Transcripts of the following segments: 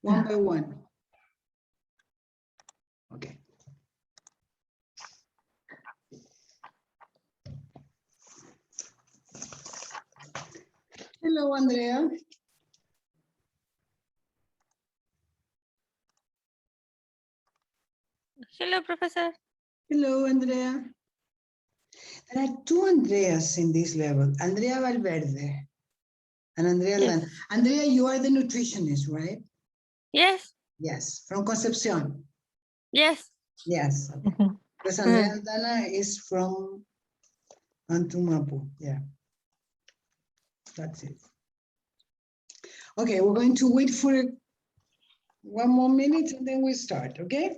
one by one. Okay. Hello, Andrea. Hello, Professor. Hello, Andrea. There are two Andreas in this level, Andrea Valverde and Andrea Yes. Lan. Andrea, you are the nutritionist, right? Yes. Yes, from Concepcion. Yes. Yes, okay. Because Andrea Aldana is from Antumapu, yeah. That's it. Okay, we're going to wait for one more minute and then we start, okay?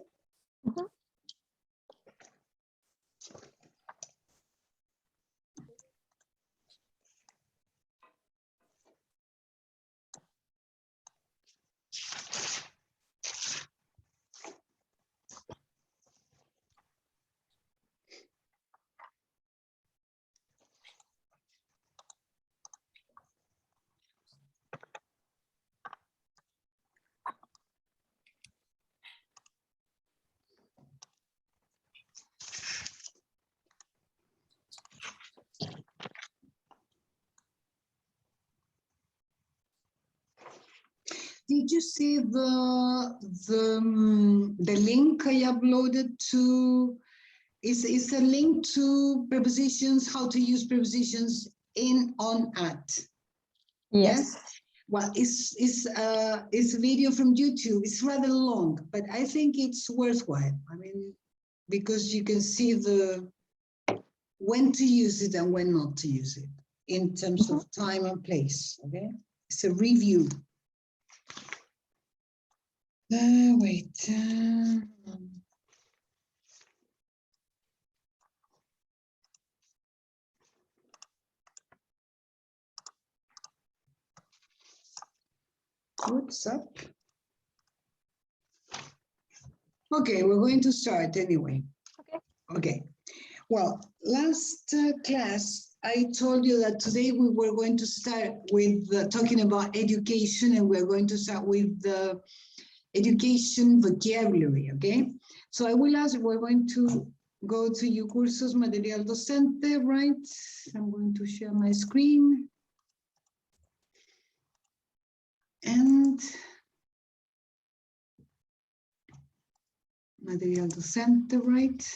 Did you see the link I uploaded to? It's a link to prepositions, how to use prepositions in, on, at. Yes. Well, it's a video from YouTube. It's rather long, but I think it's worthwhile. I mean, because you can see when to use it and when not to use it in terms of time and place. Okay, it's a review. Wait. What's up? Okay, we're going to start anyway. Okay. Well, last class, I told you that today we were going to start with talking about education, and we're going to start with the education vocabulary, okay? So I will ask, we're going to go to your cursos material docente, right? I'm going to share my screen. And material docente, right?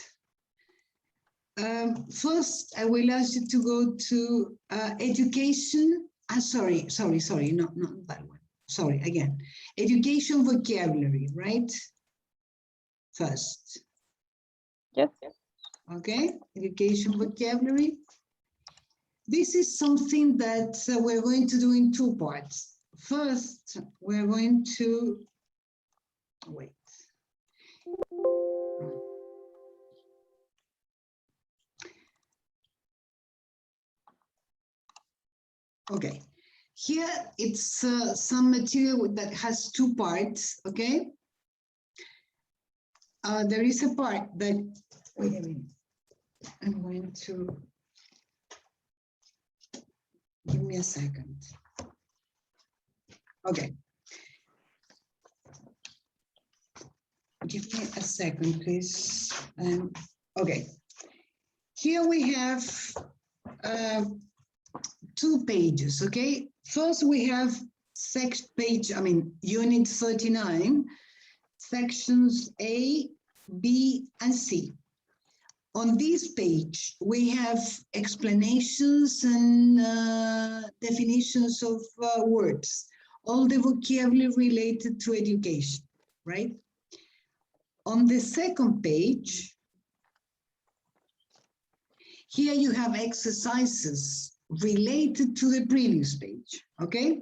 First, I will ask you to go to education. Sorry, not that one. Sorry, again. Education vocabulary, right? First. Yes. Okay, education vocabulary. This is something that we're going to do in two parts. First, we're going to, wait. Okay, here it's some material that has two parts, okay? There is a part that, wait a minute, I'm going to, give me a second. Okay. Give me a second, please. Okay. Here we have two pages, okay? First we have unit 39, sections A, B, and C. On this page, we have explanations and definitions of words, all the vocabulary related to education, right? On the second page, here you have exercises related to the previous page, okay?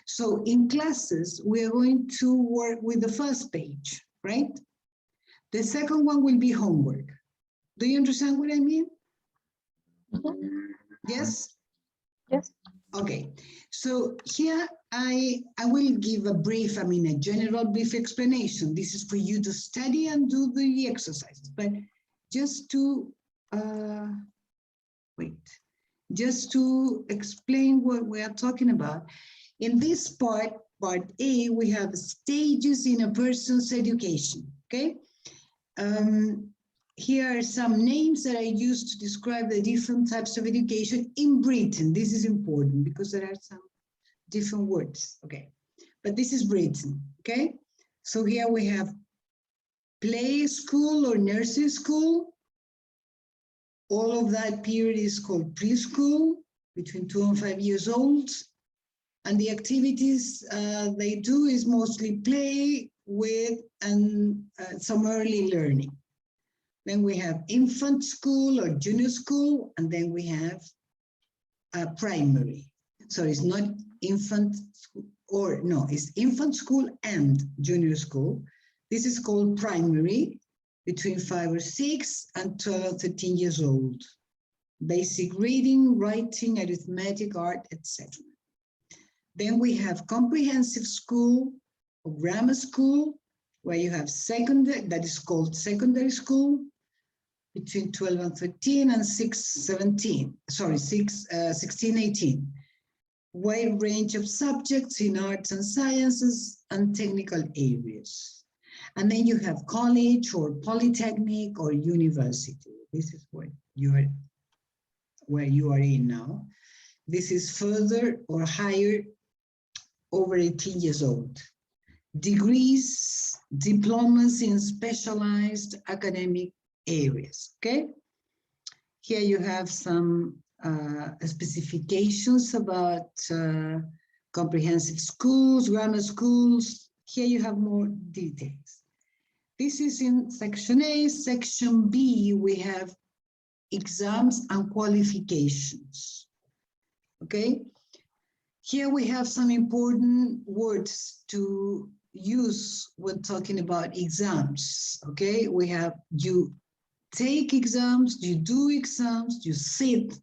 So in classes, we are going to work with the first page, right? The second one will be homework. Do you understand what I mean? Yes? Yes. Okay, so here I will give a brief, a general brief explanation. This is for you to study and do the exercises, but just to, just to explain what we are talking about. In this part, Part A, we have stages in a person's education, okay? Here are some names that I use to describe the different types of education in Britain. This is important because there are some different words, okay? But this is Britain, okay? So here we have play school or nursery school. All of that period is called preschool, between 2 and 5 years old. And the activities they do is mostly play with and some early learning. Then we have infant school or junior school, and then we have primary. So it's not infant school, or no, it's infant school and junior school. This is called primary, between 5 or 6 and 12 or 13 years old. Basic reading, writing, arithmetic, art, etc. Then we have comprehensive school or grammar school, where you have secondary, that is called secondary school, between 12 and 13 and 16, 18. Wide range of subjects in arts and sciences and technical areas. And then you have college or polytechnic or university. This is where you are in now. This is further or higher over 18 years old. Degrees, diplomas in specialized academic areas, okay? Here you have some specifications about comprehensive schools, grammar schools. Here you have more details. This is in section A. Section B, we have exams and qualifications, okay? Here we have some important words to use when talking about exams, okay? We have you take exams, you do exams, you sit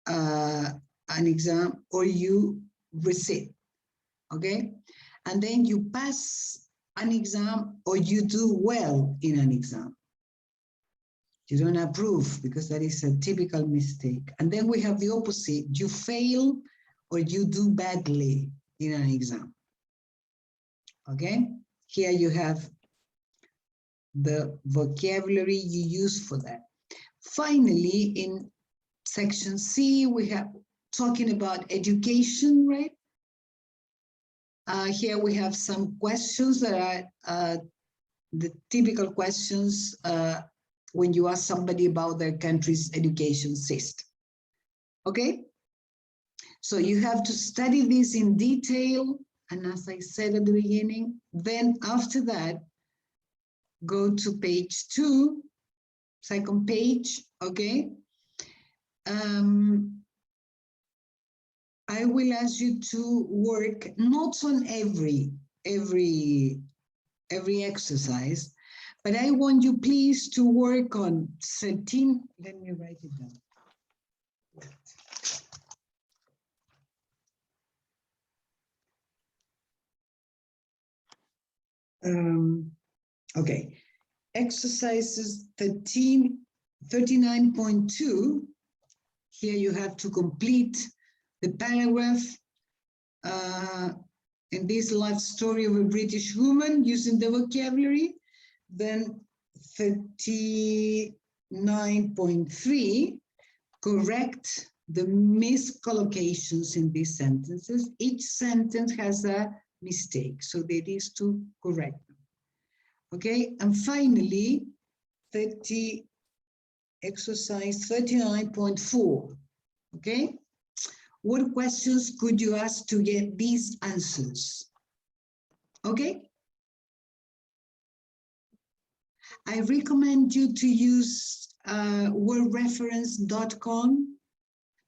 an exam, or you resit, okay? And then you pass an exam or you do well in an exam. You don't approve because that is a typical mistake. And then we have the opposite, you fail or you do badly in an exam, okay? Here you have the vocabulary you use for that. Finally, in section C, we have talking about education, right? Here we have some questions that are the typical questions when you ask somebody about their country's education system, okay? So you have to study this in detail, and as I said at the beginning, then after that, go to page 2, second page, okay? I will ask you to work not on every exercise, but I want you please to work on 13, let me write it down. Okay, exercises 39.2. Here you have to complete the paragraph in this life story of a British woman using the vocabulary. Then 39.3, correct the miscollocations in these sentences. Each sentence has a mistake, so there is to correct them. Okay, and finally, exercise 39.4. Okay, what questions could you ask to get these answers? Okay, I recommend you to use wordreference.com.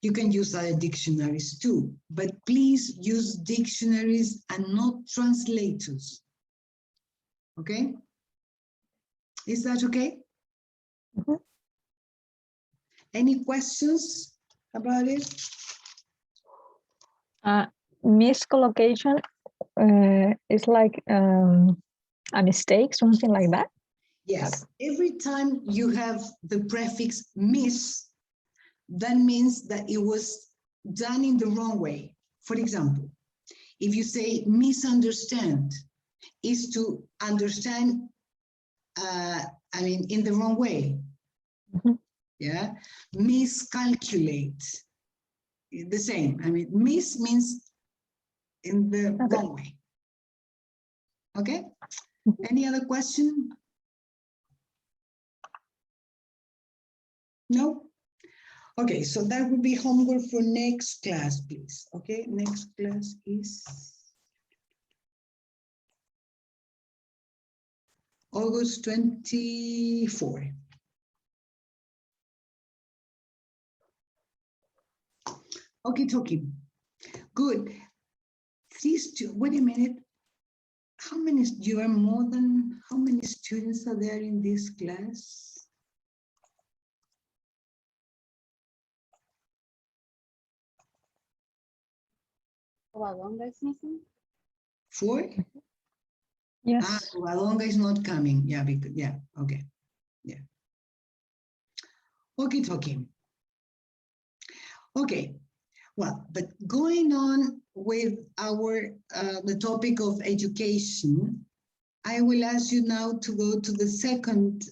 You can use other dictionaries too, but please use dictionaries and not translators. Okay? Is that okay? Mm-hmm. Any questions about it? Miscollocation is like a mistake, something like that? Yes. Every time you have the prefix mis, that means that it was done in the wrong way. For example, If you say misunderstand, is to understand, I mean, in the wrong way. Yeah, miscalculate, the same. I mean, miss means in the wrong way. Okay, any other question? No? Okay, so that would be homework for next class, please. Okay, next class is August 24. Okay, talking. Good. Wait a minute. How many, you are more than, how many students are there in this class? Covadonga is missing? 4? Yes. Ah, Covadonga is not coming. Yeah, because, yeah, okay. Yeah. Okay, talking. Okay. Well, but going on with our the topic of education, I will ask you now to go to the second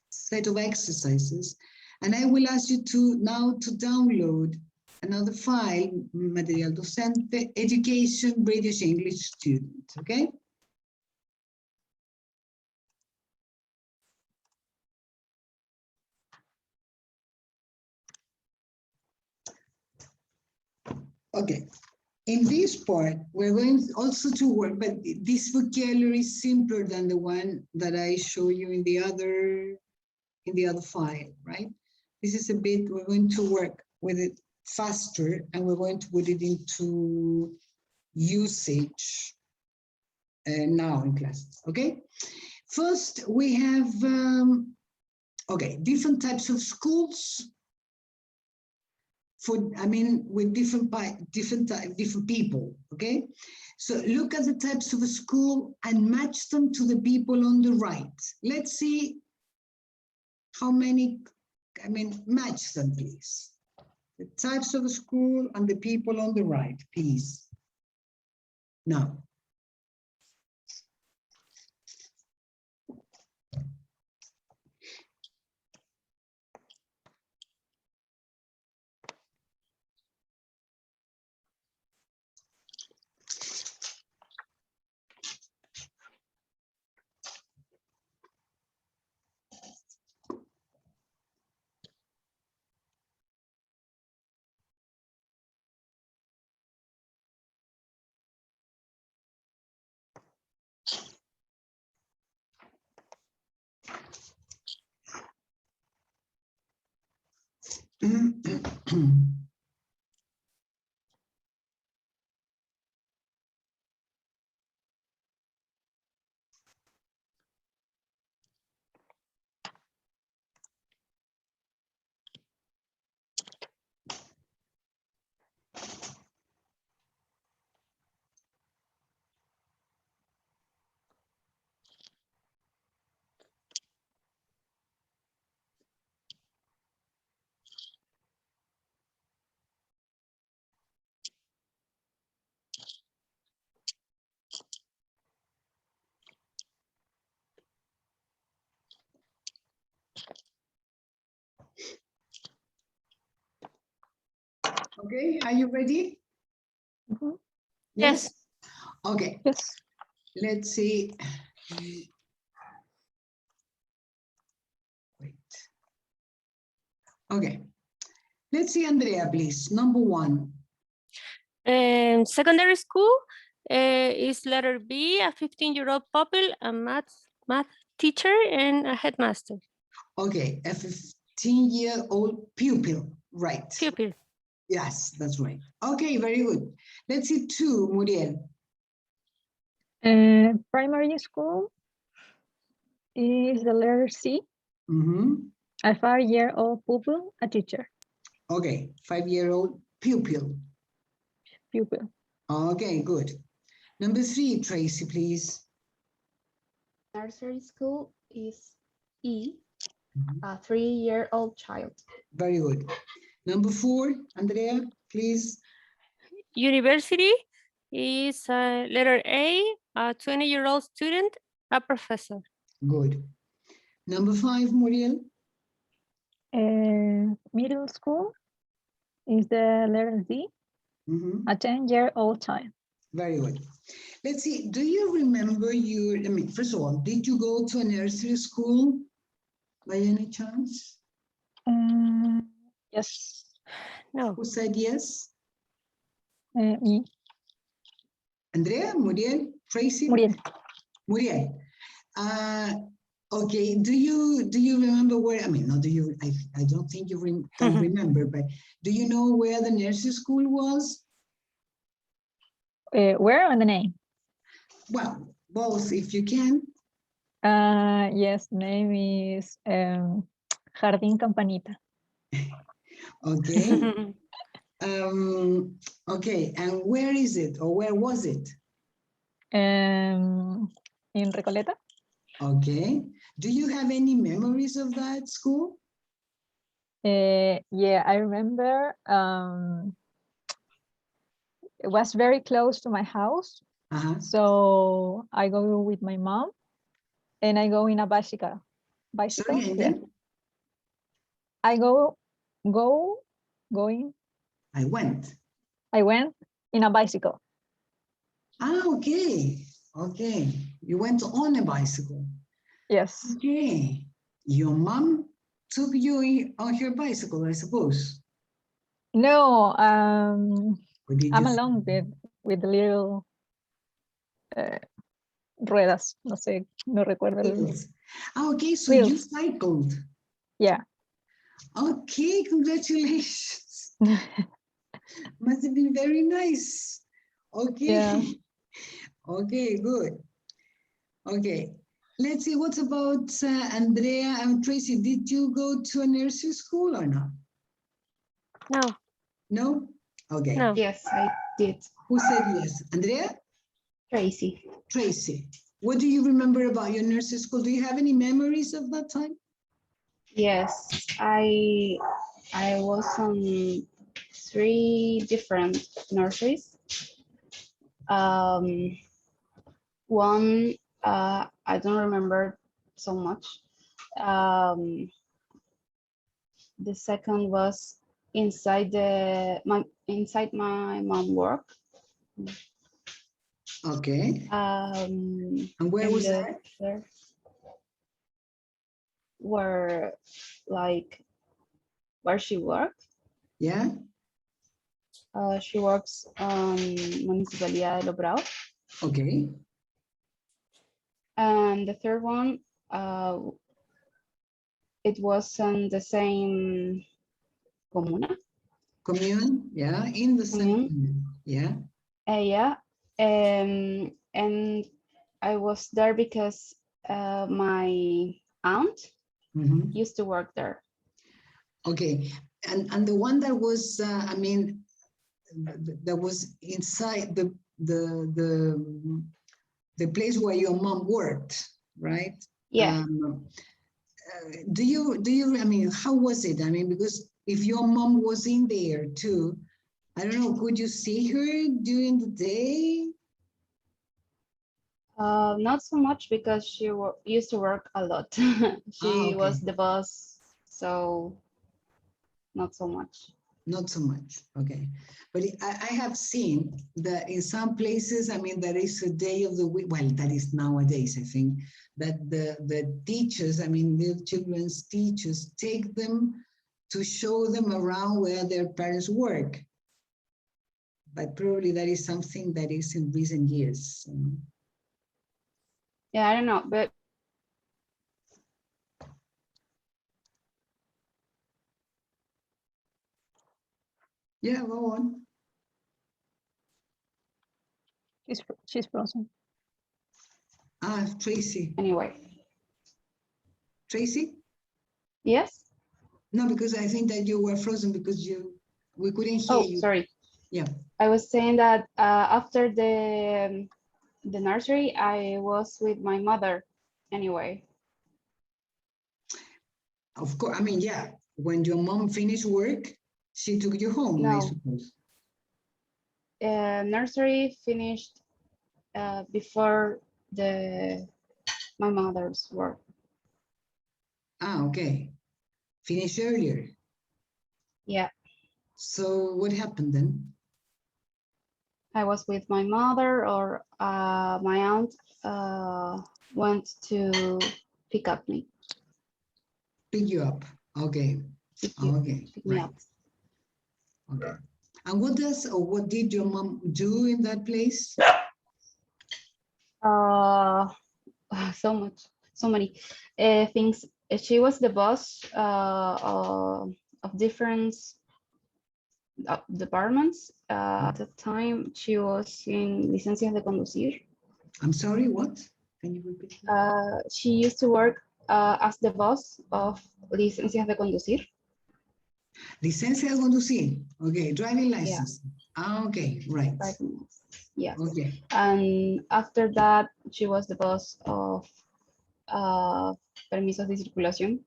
set of exercises, and I will ask you to now to download another file, Material Docente, Education, British English Student, okay? Okay, in this part, we're going also to work, but this vocabulary is simpler than the one that I show you in the other file, right? This is a bit, we're going to work with it faster, and we're going to put it into usage now in classes, okay? First, we have, okay, different types of schools for, I mean, with different people, okay? So look at the types of a school and match them to the people on the right. Let's see how many, I mean, match them, please. The types of a school and the people on the right, please. Now. Okay, are you ready? Mm-hmm. Yes. Okay. Yes. Let's see. Wait. Okay. Let's see, Andrea, please. Number 1. Secondary school is letter B, a 15-year-old pupil, a math teacher, and a headmaster. Okay, a 15-year-old pupil, right? Pupil. Yes, that's right. Okay, very good. Let's see 2, Muriel. Primary school is the letter C. Mm-hmm. A 5-year-old pupil, a teacher. Okay, 5-year-old pupil. Pupil. Okay, good. Number 3, Tracy, please. Nursery school is E, a 3-year-old child. Very good. Number 4, Andrea, please. University, is letter A, a 20-year-old student, a professor. Good. Number 5, Muriel. Middle school is the letter D, Mhm. a 10-year-old child. Very good. Let's see. Do you remember first of all, did you go to a nursery school by any chance? Yes. No. Who said yes? Me. Andrea, Muriel, Tracy? Muriel. Muriel. Okay. Do you remember where? Not do you? I don't think you can remember, but do you know where the nursery school was? Where on the name? Well, both, if you can. Yes, name is Jardín Campanita. Okay. Okay, and where is it, or where was it? In Recoleta. Okay. Do you have any memories of that school? Yeah, I remember it was very close to my house. So I go with my mom and I go in a bicycle. Sorry, and Yeah. then? I going. I went in a bicycle. Okay. Okay. You went on a bicycle. Yes. Okay. Your mom took you on her bicycle, I suppose. No, Or did I'm you- alone with the little ruedas. No sé, no recuerdo. Wheels. Okay, so Wheels. you cycled. Yeah. Okay, congratulations. Must have been very nice. Okay. Yeah. Okay, good. Okay. Let's see, what about Andrea and Tracy? Did you go to a nursery school or not? No. No? Okay. No. Yes, I did. Who said yes? Andrea? Tracy. Tracy. What do you remember about your nursery school? Do you have any memories of that time? Yes, I was on 3 different nurseries. One, I don't remember so much. The second was inside my mom work. Okay. And where was that? Where she worked. Yeah. She works on Municipalidad de Los Bravos. Okay. And the third one, it was in the same comuna. Commune, yeah, in the same commune, yeah. Yeah, and I was there because my aunt used to work there. Okay, and the one that was, that was inside the place where your mom worked, right? Yeah. Do you, how was it? Because if your mom was in there too, I don't know, could you see her during the day? Not so much because she used to work a lot. She was the boss, so not so much. Not so much, okay. But I have seen that in some places, there is a day of the week, well, that is nowadays, I think, that the teachers, the children's teachers take them to show them around where their parents work. But probably that is something that is in recent years. Yeah, I don't know, but yeah, go on. She's frozen. Tracy. Anyway. Tracy? Yes? No, because I think that you were frozen because we couldn't hear you. Sorry. Yeah. I was saying that after the nursery, I was with my mother anyway. Of course, yeah. When your mom finished work, she took you home, I No. suppose. nursery finished before my mother's work. Ah, okay. Finish earlier. Yeah, So what happened then? I was with my mother, or my aunt went to pick up me. Pick you up. Okay. Pick me Right. up. Okay. And what did your mom do in that place? So many things. She was the boss of different departments. At the time, she was in licencias de conducir. I'm sorry, what? Can you repeat? She used to work as the boss of licencias de conducir. Licencia de conducir. Okay, driving license. Ah, okay, right. Yes. Okay. And after that, she was the boss of permisos de circulación.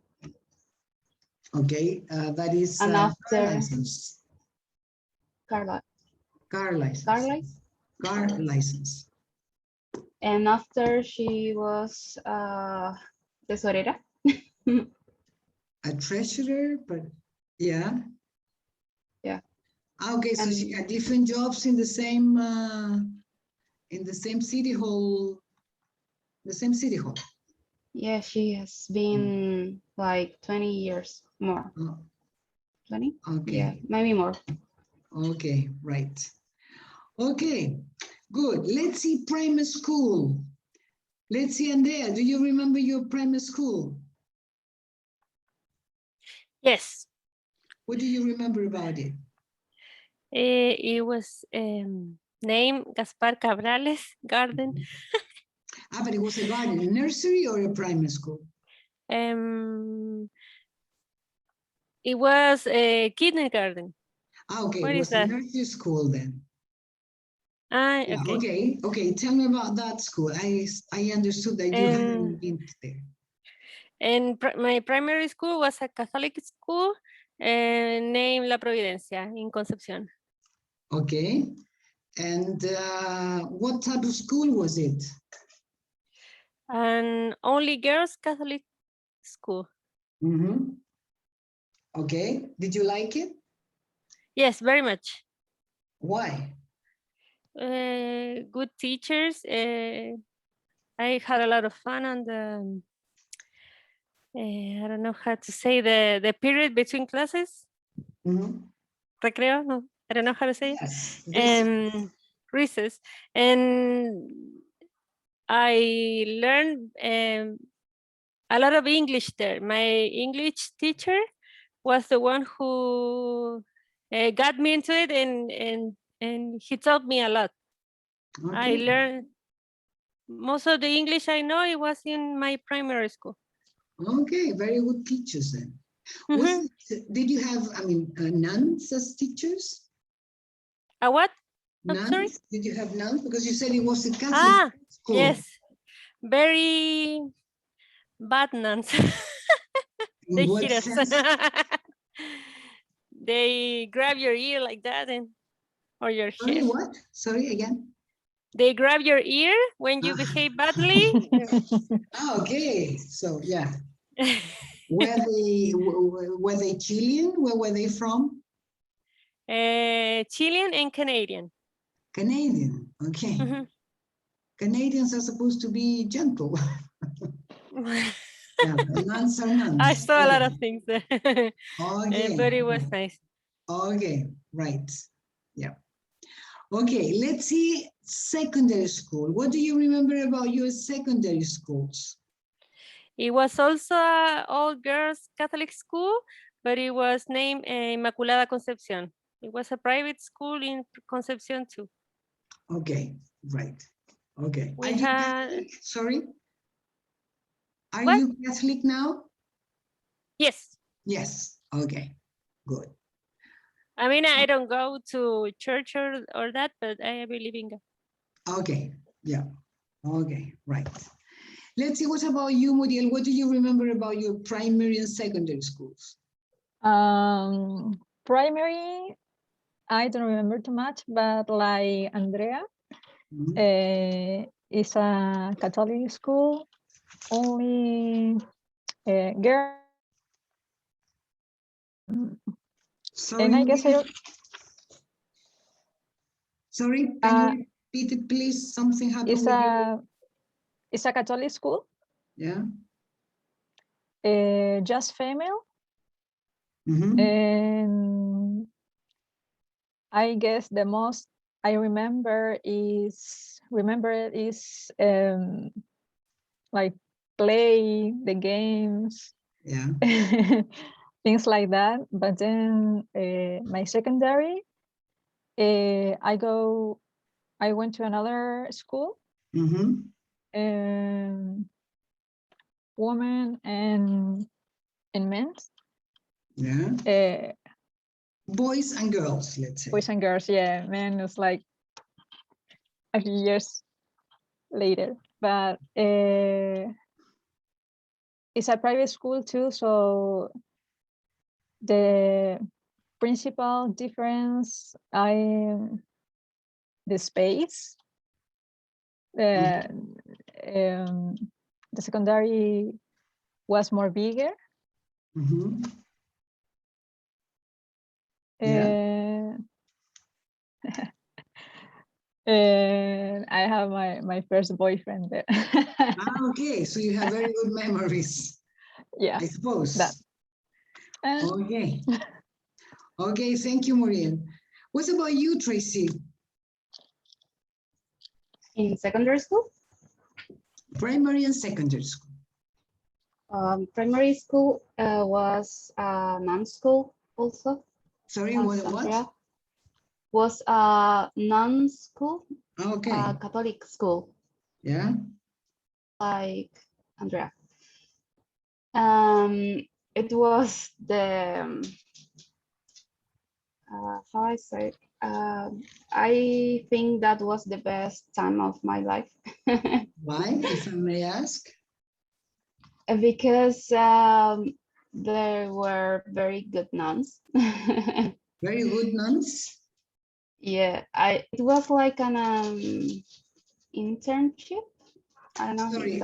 Okay, that is And car after license. car license. Car license. And after she was tesorera. A treasurer, but yeah. Yeah. Okay, so she had different jobs in the same city hall. The same city hall. Yeah, she has been like 20 years more. 20? Okay. Yeah, maybe more. Okay, right. Okay, good. Let's see primary school. Let's see, Andrea, do you remember your primary school? Yes. What do you remember about it? It was named Gaspar Cabrales Garden. But it was a garden, nursery or a primary school? It was a kindergarten. Okay, What it is was a that? nursery school then. Okay. Okay. Tell me about that school. I understood that you hadn't been there. And my primary school was a Catholic school named La Providencia in Concepcion. Okay. And what type of school was it? An only girls Catholic school. Mm-hmm. Okay. Did you like it? Yes, very much. Why? Good teachers. I had a lot of fun on the, I don't know how to say, the period between classes. Mm-hmm. Recreo, no, I don't know how to say yes. it. Recess. And I learned a lot of English there. My English teacher was the one who got me into it, and he taught me a lot. Okay. I learned most of the English I know, it was in my primary school. Okay, very good teachers then. Did you have, nuns as teachers? A what? Nuns? I'm sorry? Did you have nuns? Because you said it was a Catholic school. Yes. Very bad nuns. They hit us. They grab your ear like that, or your head. Sorry, what? Sorry, again? They grab your ear when you behave badly. Okay, so yeah. Were they Chilean? Where were they from? Chilean and Canadian. Canadian, okay. Canadians are supposed to be gentle. Yeah, nuns are nuns. I saw a lot of things there. Okay. But it was nice. Okay, right. Yeah. Okay, let's see secondary school. What do you remember about your secondary schools? It was also an all-girls Catholic school, but it was named Inmaculada Concepcion. It was a private school in Concepcion too. Okay, right. Okay. We Are you had... Catholic? Sorry? Are What? you Catholic now? Yes. Yes. Okay, good. I mean, I don't go to church or that, but I believe in God. Okay, yeah. Okay, right. Let's see, what about you, Muriel? What do you remember about your primary and secondary schools? Primary, I don't remember too much, but like Andrea, it's a Catholic school, only girl. Sorry, And I guess sorry, can you repeat it, please? Something happened with you. It's a Catholic school. Yeah. Just female. And I guess the most I remember is like play the games, things like that. But then my secondary, I went to another school, women and men's. Yeah. Boys and girls, let's say. Boys and girls, yeah. Men is like a few years later, but it's a private school too, so the principal difference the space. The secondary was more bigger. And I have my first boyfriend there. Okay, so you have very good memories. Yeah, I suppose. that. Okay. Okay, thank you, Muriel. What about you, Tracy? In secondary school? Primary and secondary school. Primary school was a non-school also. Sorry, what? Was a non-school, okay. Catholic school. Yeah. Like Andrea. It was the how I say. I think that was the best time of my life. Why, if I may ask? Because there were very good nuns. Very good nuns? Yeah, it was like an internship. I don't know. Sorry,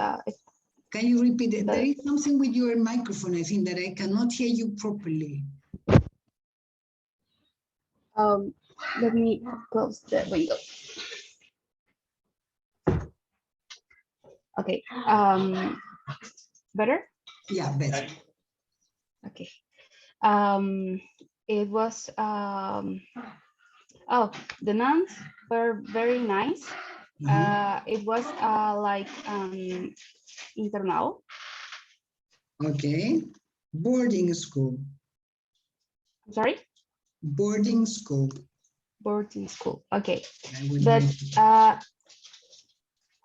can you repeat it? There is something with your microphone, I think, that I cannot hear you properly. Let me close the window. Okay. Better? Yeah, better. Okay. It was the nuns were very nice. It was like internal. Okay. Boarding school. Sorry? Boarding school. Boarding school. Okay. But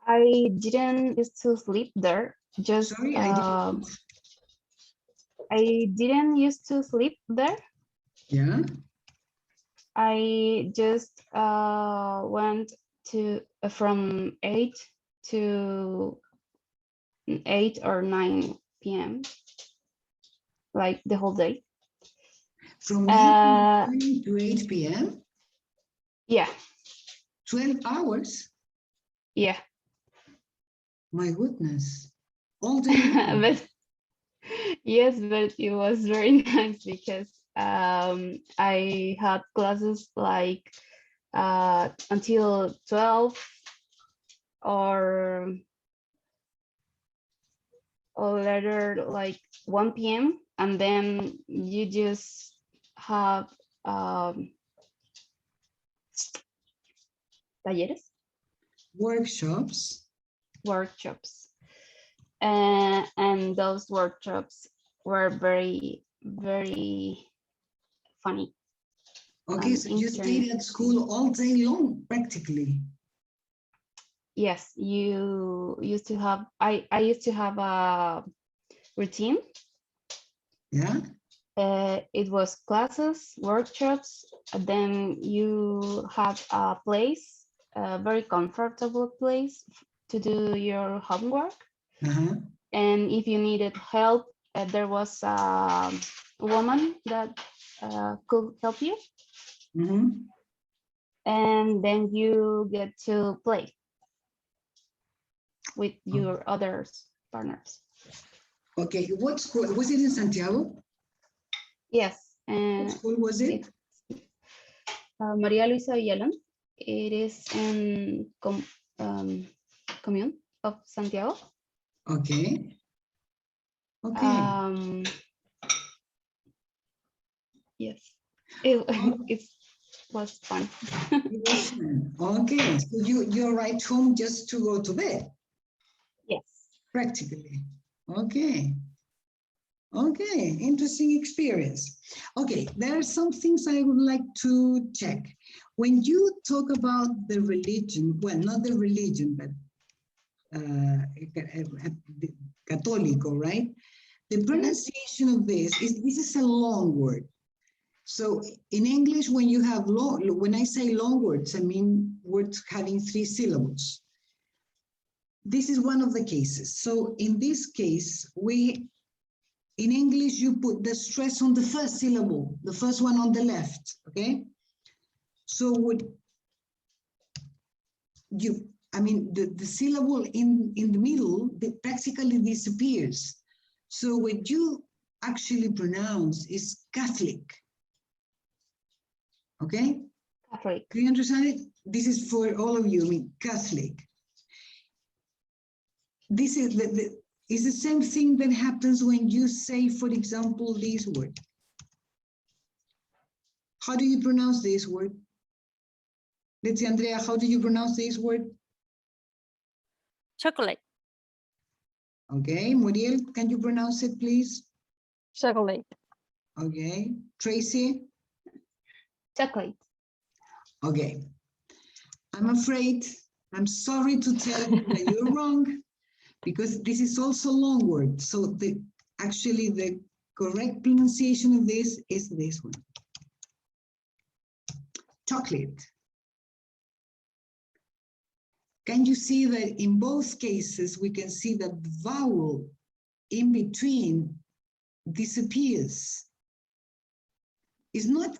I didn't used to sleep there. Just sorry, I didn't used to sleep there. Yeah. I just went to from 8 to 8 or 9 p.m. like the whole day. From 8 to 8 p.m.? Yeah. 12 hours? Yeah. My goodness. All day long. But yes, but it was very nice because I had classes like until 12 or later like 1 p.m. and then you just have talleres, workshops, and those workshops were very, very funny. Okay, so you stayed at school all day long, practically. Yes, you used to have, I used to have a routine. Yeah. It was classes, workshops, and then you have a place, a very comfortable place to do your homework. And if you needed help, there was a woman that could help you. and then you get to play with your other partners. Okay, what school? Was it in Santiago? Yes. What school was it? Maria Luisa Villalón. It is in Commune of Santiago. Okay. Okay. Yes, it was fun. It was fun. Okay, so you arrived home just to go to bed? Yes. Practically. Okay. Okay, interesting experience. Okay, there are some things I would like to check. When you talk about the religion, well, not the religion, but Católico, right? The pronunciation of this is a long word. So in English, when you have when I say long words, I mean words having 3 syllables. This is one of the cases. So in this case, in English, you put the stress on the first syllable, the first one on the left, okay? So the syllable in the middle, practically disappears. So what you actually pronounce is Catholic, okay? Catholic. Do you understand it? This is for all of you, I mean, Catholic. This is it's the same thing that happens when you say, for example, this word. How do you pronounce this word? Let's see, Andrea, how do you pronounce this word? Chocolate. Okay, Muriel, can you pronounce it, please? Chocolate. Okay, Tracy? Chocolate. Okay, I'm afraid, I'm sorry to tell you that you're wrong, because this is also a long word. So actually the correct pronunciation of this is this one. Chocolate. Can you see that in both cases, we can see that the vowel in between disappears? It's not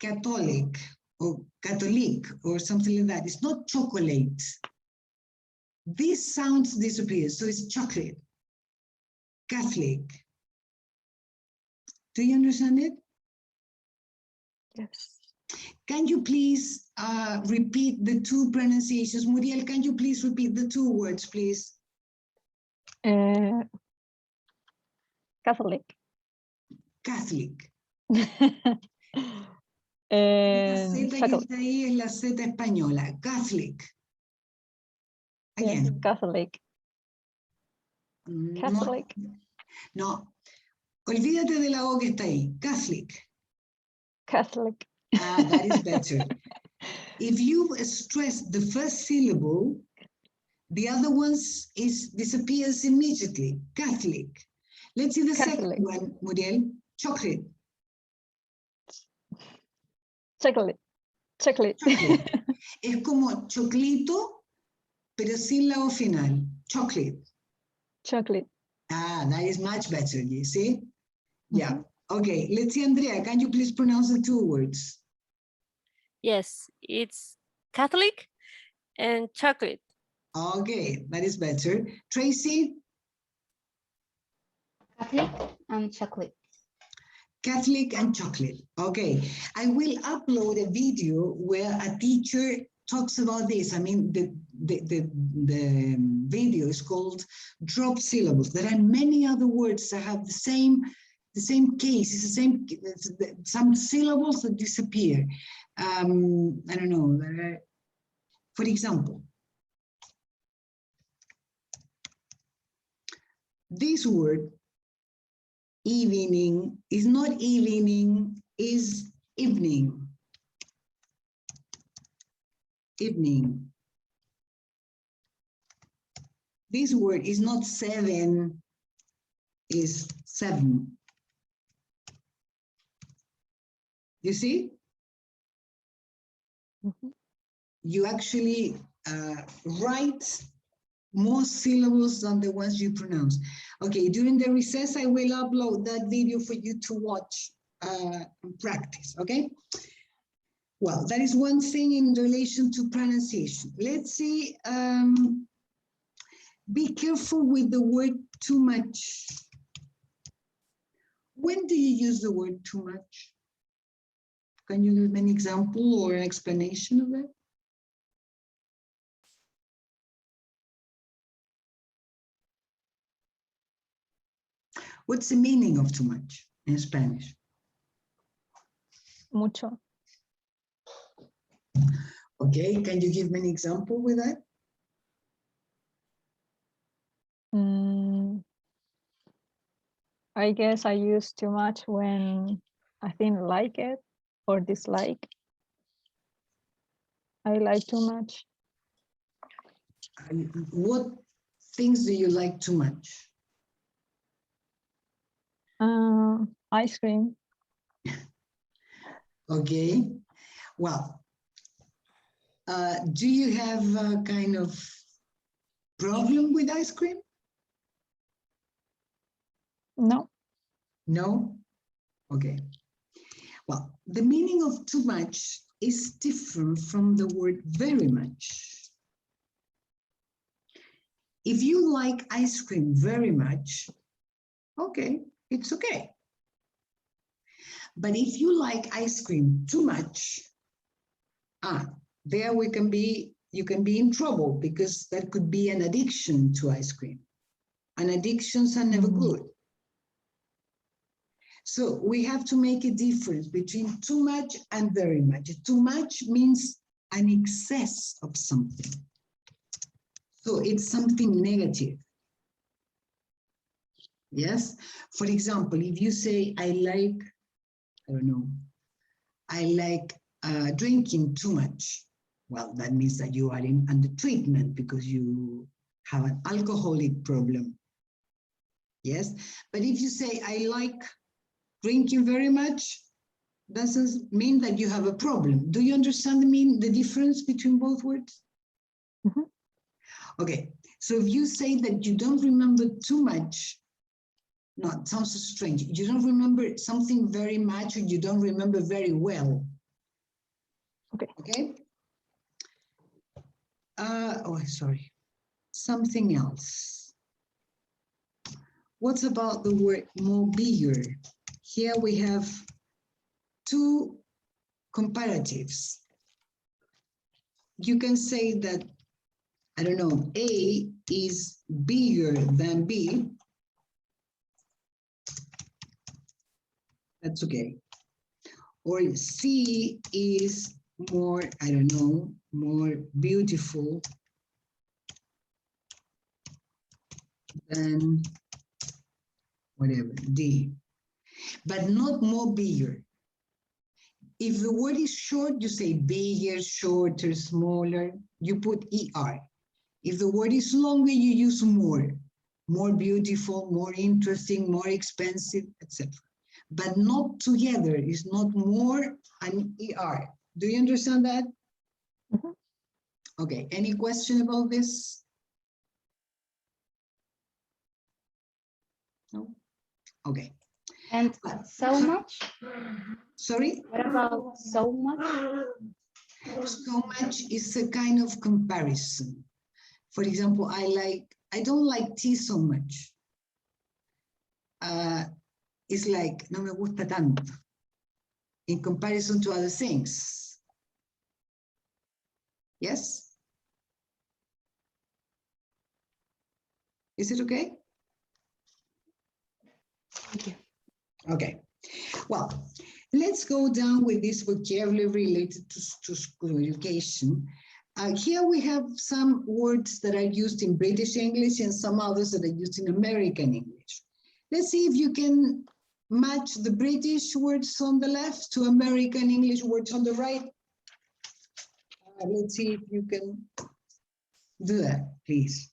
Catholic or Catholic or something like that. It's not chocolate. These sounds disappear, so it's chocolate, Catholic. Do you understand it? Yes. Can you please repeat the 2 pronunciations? Muriel, can you please repeat the 2 words, please? Catholic. Catholic. La Z que está ahí es la Z española, Catholic. Again. Yes, Catholic. Catholic. No, olvídate de la O que está ahí, Catholic. Catholic. Ah, that is better. If you stress the first syllable, the other ones disappears immediately. Catholic. Let's see the Catholic. second one, Muriel. Chocolate. Chocolate. Chocolate. Chocolate. Es como choclito, pero sin la O final. Chocolate. Chocolate. Ah, that is much better, you see? Yeah. Okay, let's see, Andrea, can you please pronounce the 2 words? Yes, it's Catholic and chocolate. Okay, that is better. Tracy? Catholic and chocolate. Catholic and chocolate. Okay, I will upload a video where a teacher talks about this. I mean, the video is called Drop Syllables. There are many other words that have the same case. It's the same, some syllables that disappear. I don't know. For example, this word, evening, is not evening, is evening. Evening. This word is not 7, is 7. You see? You actually write more syllables than the ones you pronounce. Okay, during the recess, I will upload that video for you to watch and practice, okay? Well, that is one thing in relation to pronunciation. Let's see, be careful with the word too much. When do you use the word too much? Can you give an example or an explanation of that? What's the meaning of too much in Spanish? Mucho. Okay, can you give me an example with that? I guess I use too much when I think like it or dislike. I like too much. What things do you like too much? Ice cream. Okay, well, do you have a kind of problem with ice cream? No. No? Okay. Well, the meaning of too much is different from the word very much. If you like ice cream very much, okay, it's okay. But if you like ice cream too much, there you can be in trouble because that could be an addiction to ice cream. And addictions are never good. So we have to make a difference between too much and very much. Too much means an excess of something. So it's something negative. Yes. For example, if you say, I like drinking too much. Well, that means that you are under treatment because you have an alcoholic problem. Yes. But if you say, I like drinking very much, doesn't mean that you have a problem. Do you understand the difference between both words? Mm-hmm. Okay, so if you say that you don't remember too much, no, it sounds strange. You don't remember something very much or you don't remember very well. Okay. Okay? Sorry. Something else. What about the word more bigger? Here we have two comparatives. You can say that, I don't know, A is bigger than B. That's okay. Or C is more, I don't know, more beautiful than whatever, D. But not more bigger. If the word is short, you say bigger, shorter, smaller, you put ER. If the word is longer, you use more beautiful, more interesting, more expensive, etc. But not together, it's not more and ER. Do you understand that? Mm-hmm. Okay, any question about this? No? Okay. And so much? Sorry? What about so much? So much is a kind of comparison. For example, I don't like tea so much. It's like, no me gusta tanto in comparison to other things. Yes? Is it okay? Thank you. Okay. Well, let's go down with this vocabulary related to school education. Here we have some words that are used in British English and some others that are used in American English. Let's see if you can match the British words on the left to American English words on the right. Let's see if you can do that, please.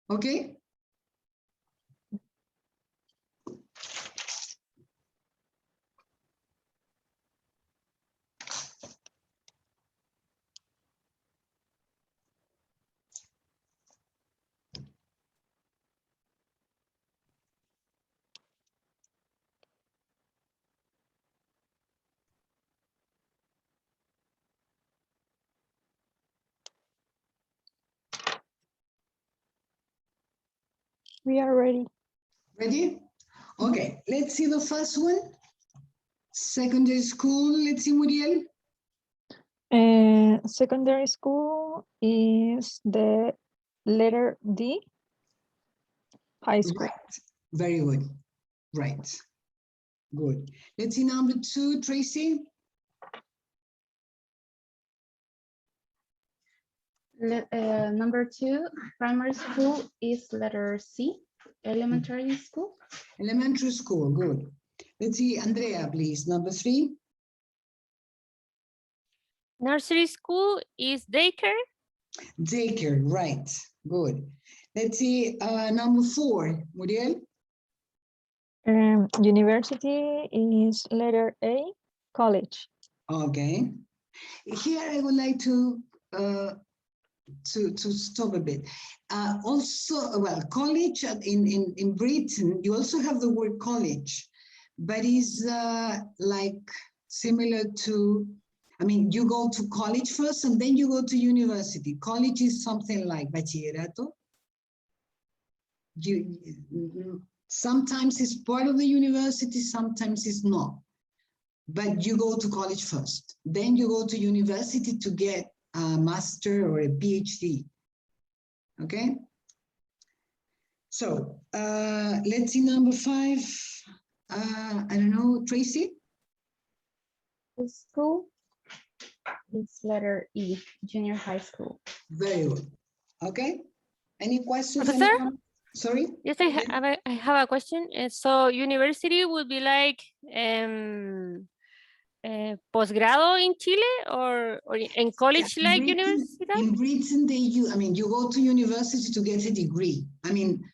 Okay. We are ready. Ready? Okay, let's see the first one. Secondary school, let's see, Muriel. Secondary school is the letter D. High school. Right. Very good. Right. Good. Let's see number 2, Tracy. Number 2, primary school is letter C. Elementary school. Elementary school, good. Let's see, Andrea, please. Number 3. Nursery school is daycare. Daycare, right. Good. Let's see, number 4, Muriel. University is letter A. College. Okay. Here I would like to stop a bit. Also, well, college in Britain, you also have the word college, but is like similar to, I mean, you go to college first and then you go to university. College is something like bachillerato. Sometimes it's part of the university, sometimes it's not. But you go to college first. Then you go to university to get a master or a PhD. Okay? So let's see number 5. I don't know, Tracy? The school is letter E. Junior high school. Very good. Okay. Any questions? Professor? Anyone? Sorry? Yes, I have a question. So university would be like postgrado in Chile or in college like university? In Britain, you go to university to get a degree. I mean,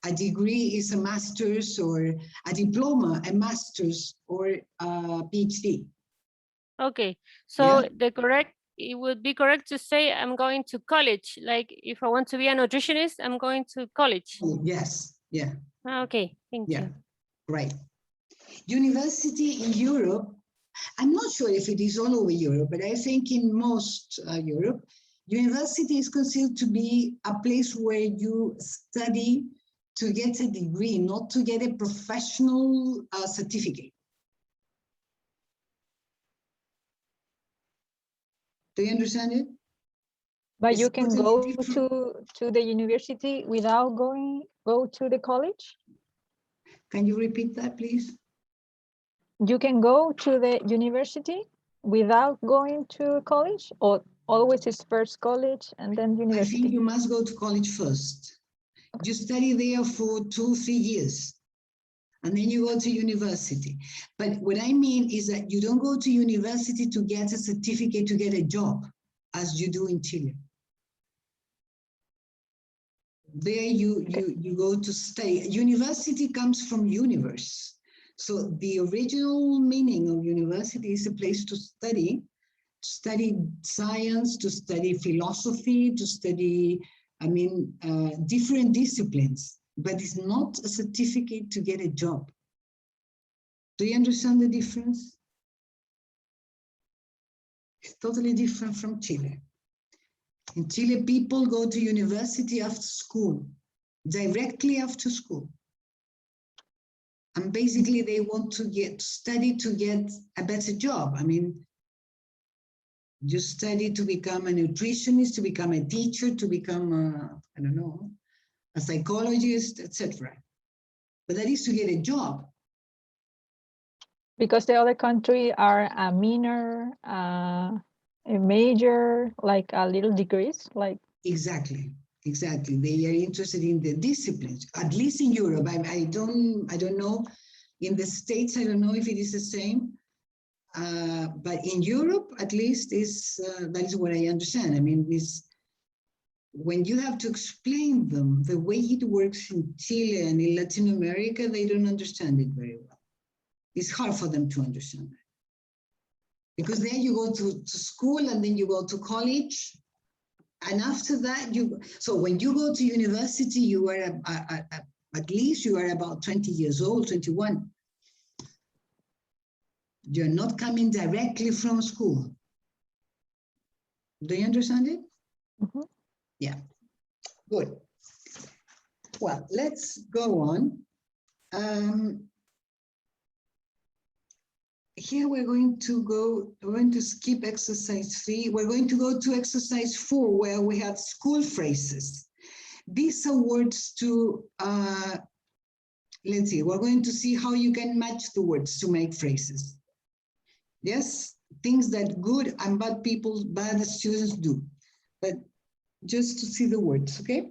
a degree is a master's or a diploma, a master's or a PhD. Okay, so Yeah. it would be correct to say I'm going to college. Like if I want to be a nutritionist, I'm going to college. Oh, yes, yeah. Okay, thank you. Right. University in Europe, I'm not sure if it is all over Europe, but I think in most Europe, university is considered to be a place where you study to get a degree, not to get a professional certificate. Do you understand it? But It's you can totally go to the university without go to the college? Can you repeat that, please? You can go to the university without going to college, or always is first college and then university? I think you must go to college first. Okay. You study there for 2-3 years, and then you go to university. But what I mean is that you don't go to university to get a certificate to get a job, as you do in Chile. There you go to stay. University comes from universe. So the original meaning of university is a place to study science, to study philosophy, to study, different disciplines, but it's not a certificate to get a job. Do you understand the difference? It's totally different from Chile. In Chile, people go to university after school, directly after school. And basically they want to study to get a better job. I mean, you study to become a nutritionist, to become a teacher, to become a psychologist, etc. But that is to get a job. Because the other country are a minor, a major, like a little degrees, like. Exactly, exactly. They are interested in the disciplines, at least in Europe. I don't know. In the States, I don't know if it is the same. But in Europe, at least, that is what I understand. I mean, when you have to explain them the way it works in Chile and in Latin America, they don't understand it very well. It's hard for them to understand that. Because then you go to school and then you go to college. And after that, so when you go to university, you are at least you are about 20 years old, 21. You're not coming directly from school. Do you understand it? Mm-hmm. Yeah, good. Well, let's go on. Here we're going to skip exercise 3. We're going to go to exercise 4, where we have school phrases. These are words to, let's see, we're going to see how you can match the words to make phrases. Yes, things that good and bad students do, but just to see the words, okay?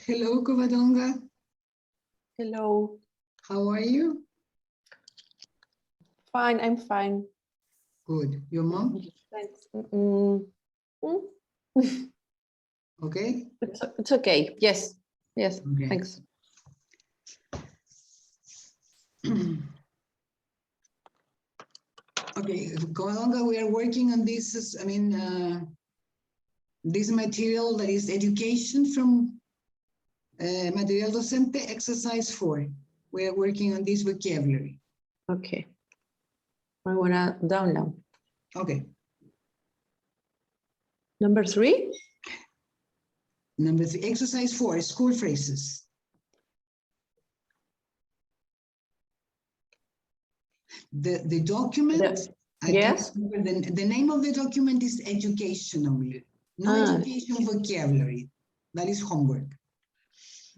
Hello, Covadonga. Hello. How are you? Fine, I'm fine. Good. Your mom? Thanks. Okay. It's okay. Yes. Yes. Okay. Thanks. Okay, Covadonga, we are working on this, this material that is education from Material Docente, exercise 4. We are working on this vocabulary. Okay. I wanna download. Okay. Number 3. Number 3, exercise 4, school phrases. The document, Yes. the name of the document is education only. No education vocabulary. That is homework.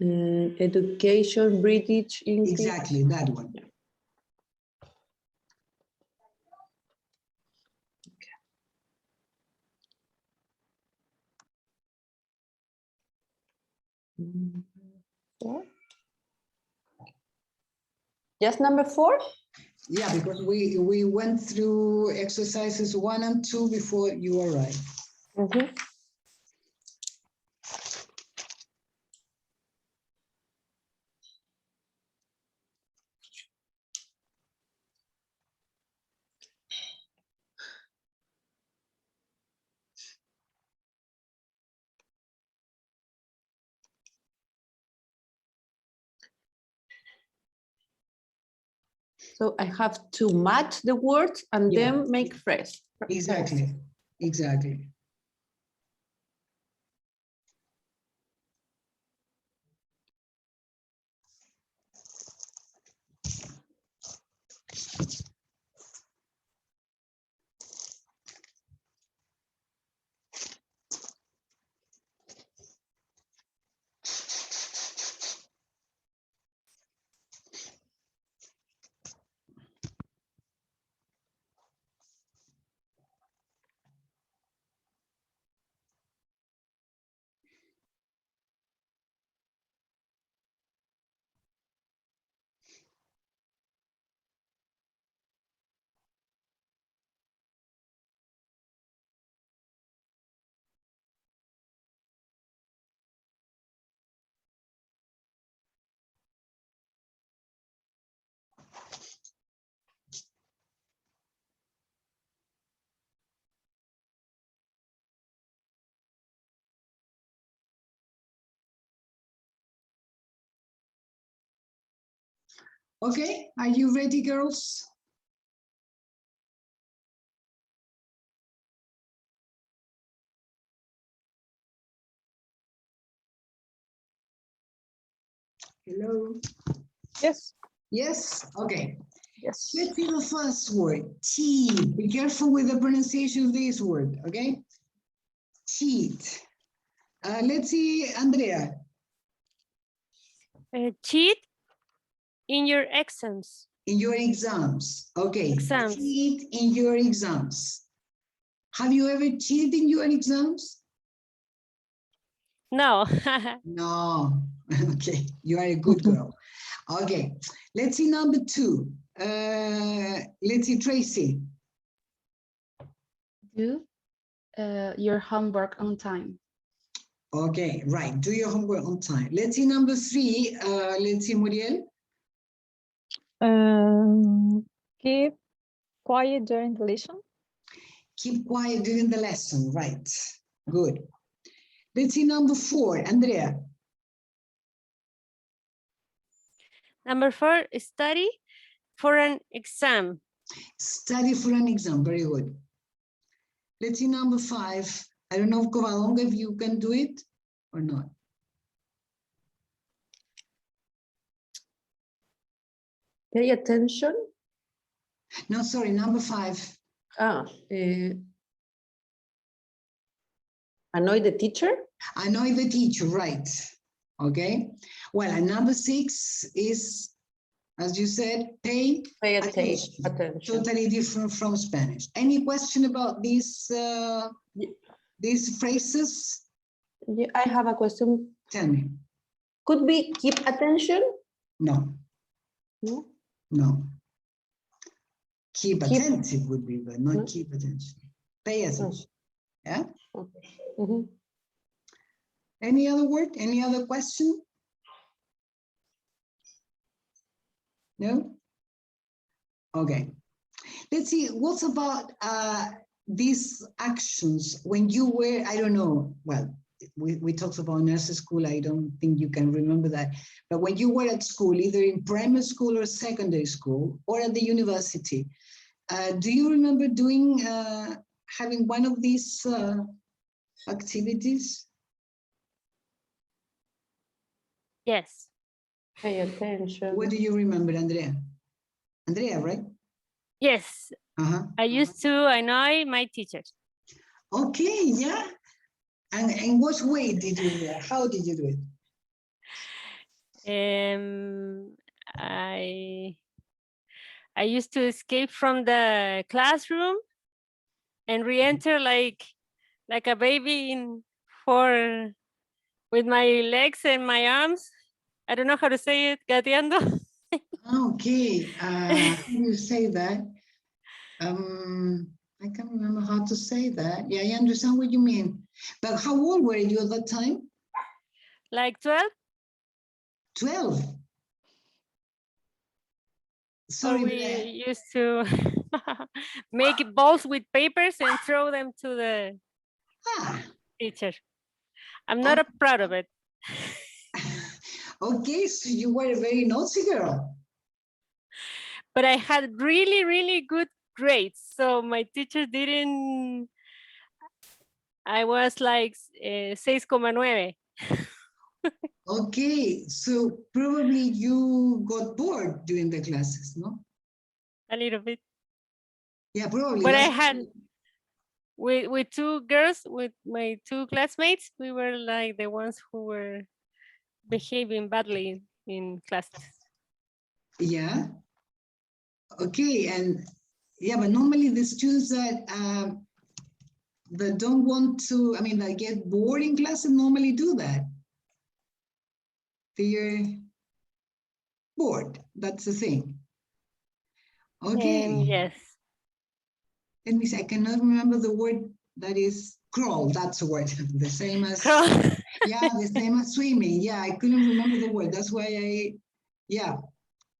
Education, British, English. Exactly, that one. Okay. Just number 4? Yeah, because we went through exercises 1 and 2 before you arrived. Mm-hmm. So I have to match the words and then make phrase. Exactly, exactly. Okay, are you ready, girls? Hello? Yes. Yes, okay. Yes. Let's see the first word, cheat. Be careful with the pronunciation of this word, okay? Cheat. Let's see, Andrea. Cheat in your exams. In your exams, okay. Exams. Cheat in your exams. Have you ever cheated in your exams? No. No, okay, you are a good girl. Okay, let's see number 2. Let's see, Tracy. Do your homework on time. Okay, right, do your homework on time. Let's see number 3. Let's see, Muriel. Keep quiet during the lesson. Keep quiet during the lesson, right? Good. Let's see number 4, Andrea. Number 4, study for an exam. Study for an exam, very good. Let's see number 5. I don't know, Covadonga, if you can do it or not. Pay attention. No, sorry, number 5. Annoy the teacher. Annoy the teacher, right? Okay. Well, and number 6 is, as you said, pay attention. Totally different from Spanish. Any question about these phrases? Yeah, I have a question. Tell me. Could be keep attention? No. No. No. Keep attentive would be, but not No. keep attention. Pay attention. Yeah. Okay. Mm-hmm. Any other word? Any other question? No? Okay. Let's see, what's about these actions when you were, I don't know, well, we talked about nursery school, I don't think you can remember that, but when you were at school, either in primary school or secondary school or at the university, do you remember doing, having one of these activities? Yes. Pay attention. What do you remember, Andrea? Andrea, right? Yes. Uh-huh. I used to annoy my teachers. Okay, yeah. And in what way did you do that? How did you do it? I used to escape from the classroom and re-enter like a baby with my legs and my arms. I don't know how to say it, gateando. Okay, how do you say that? I can't remember how to say that. Yeah, I understand what you mean. But how old were you at that time? Like 12? 12. Sorry, Or we used to make balls with papers and throw them to the teacher. I'm not proud of it. Okay, so you were a very naughty girl. But I had really, really good grades. So my teacher didn't, I was like 6.9. Okay, so probably you got bored during the classes, no? A little bit. Yeah, probably. But I had, with 2 girls, with my 2 classmates, we were like the ones who were behaving badly in classes. Yeah. Okay, and yeah, but normally the students that don't want to, I mean, that get bored in class and normally do that. They're bored. That's the thing. Okay. Yes. Let me see. I cannot remember the word that is crawl. That's a word. The same as Crawl. yeah, the same as swimming. Yeah, I couldn't remember the word. That's why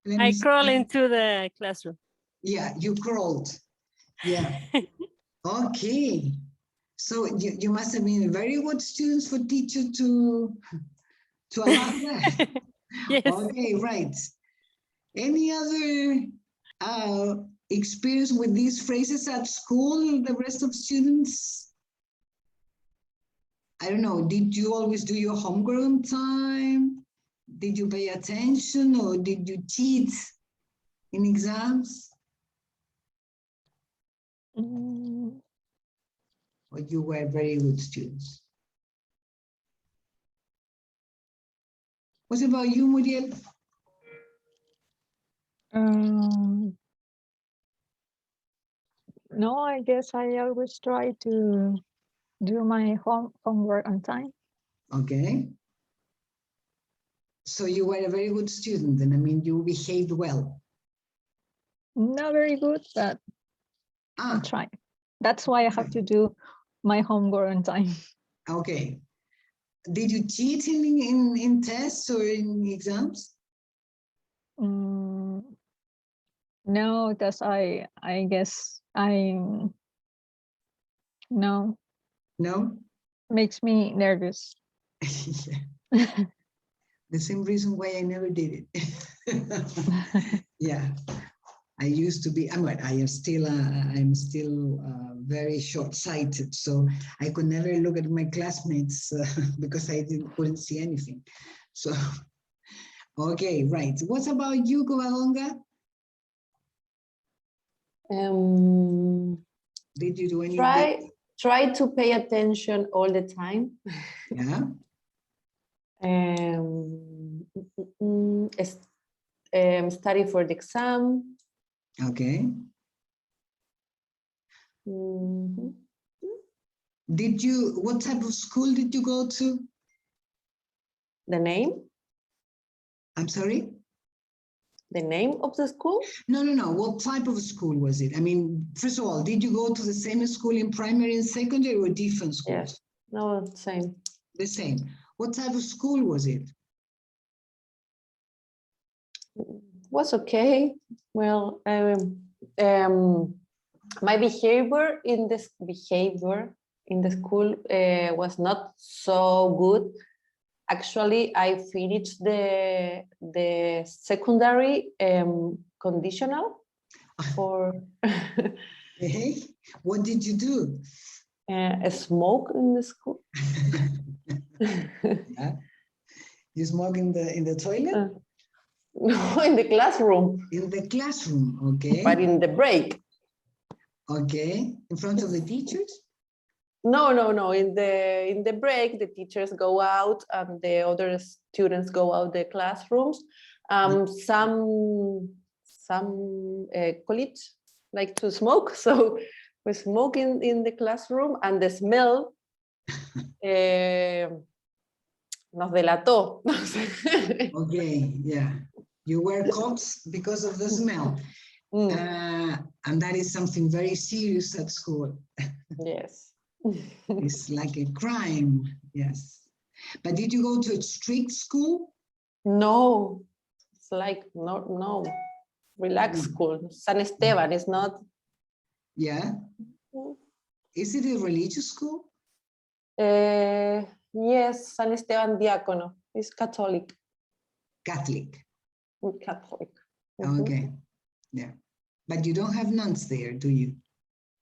I crawl into the classroom. Yeah, you crawled. Yeah. Okay. So you must have been very good students for teacher to allow that. Yes. Okay, right. Any other experience with these phrases at school, the rest of students? I don't know, did you always do your homework on time? Did you pay attention or did you cheat in exams? Mm, Or you were very good students? What about you, Muriel? no, I guess I always try to do my homework on time. Okay. So you were a very good student, and I mean, you behaved well. Not very good, but I Ah, try. That's why I have to do my homework on time. okay. Did you cheat in tests or in exams? No, because I guess no, No? makes me nervous. Yeah. The same reason why I never did it. Yeah. I used to be, I'm still very short-sighted, so I could never look at my classmates because I couldn't see anything. So, okay, right. What about you, Covadonga? Did you do anything? Try to pay attention all the time. Yeah. Study for the exam. Okay. Mhm. What type of school did you go to? The name? I'm sorry? The name of the school? No. What type of school was it? I mean, first of all, did you go to the same school in primary and secondary or different schools? Yes. No, same. The same. What type of school was it? Was okay. Well, my behavior in the school was not so good. Actually, I finished the secondary conditional for Hey, what did you do? a smoke in the school. Yeah. You smoke in the toilet? No, in the classroom. In the classroom, okay. But in the break. Okay. In front of the teachers? No. In the break, the teachers go out and the other students go out the classrooms. Some colleagues like to smoke, so we smoke in the classroom, and the smell nos delató. Okay, yeah. You wear coats because of the smell. And that is something very serious at school. Yes. It's like a crime, yes. But did you go to a strict school? No, it's like no, relaxed school. San Esteban is not. Yeah. Is it a religious school? Yes, San Esteban Diácono is Catholic. Catholic. Catholic. Okay, yeah. But you don't have nuns there, do you?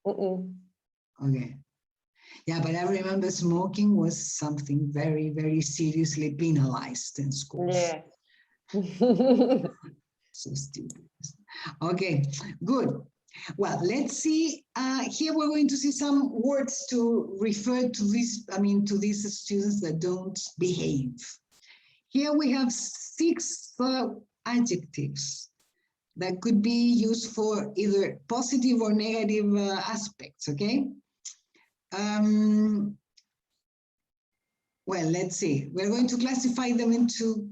Okay. Yeah, but I remember smoking was something very, very seriously penalized in schools. Yeah. So stupid. Okay, good. Well, let's see. Here we're going to see some words to refer to this, to these students that don't behave. Here we have 6 adjectives that could be used for either positive or negative aspects, okay? Well, let's see. We're going to classify them into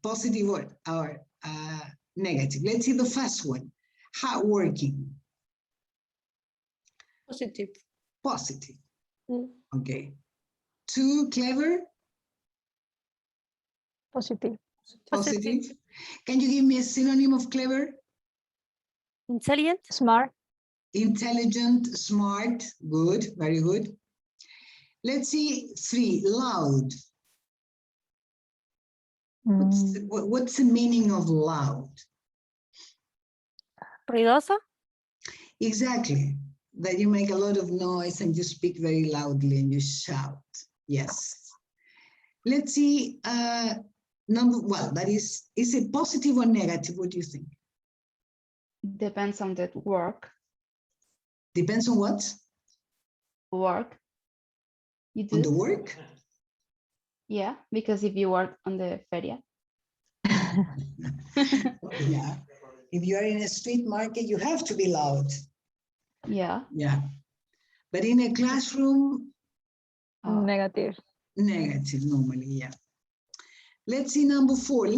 positive or negative. Let's see the first one, hardworking. Positive. Positive. Okay. Too clever. Positive. Positive. Can you give me a synonym of clever? Intelligent. Smart. Intelligent, smart, good, very good. Let's see 3, loud. What's the meaning of loud? Ruidoso. Exactly. That you make a lot of noise and you speak very loudly and you shout. Yes. Let's see. Well, that is it positive or negative? What do you think? Depends on the work. Depends on what? Work. You On the do? work? Yeah, because if you work on the feria. Yeah. If you are in a street market, you have to be loud. Yeah. Yeah. But in a classroom, Negative. negative normally, yeah. Let's see number 4.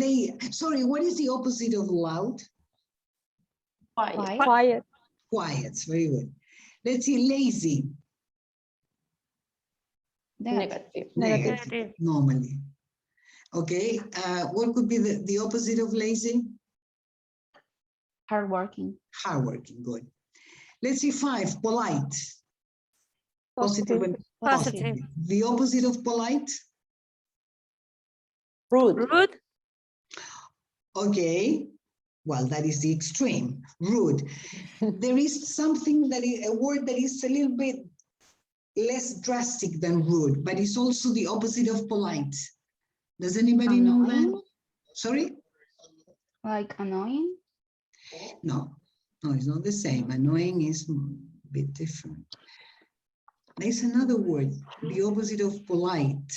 Sorry, what is the opposite of loud? Quiet. Quiet. Quiet, very good. Let's see, lazy. Negative. Negative, normally. Okay, what could be the opposite of lazy? Hardworking. Hardworking, good. Let's see, 5, polite. Positive and Positive. The opposite of polite? Rude. Rude. Okay, well, that is the extreme, rude. There is something a word that is a little bit less drastic than rude, but it's also the opposite of polite. Does anybody know that? Sorry? Like annoying? No, it's not the same. Annoying is a bit different. There's another word, the opposite of polite.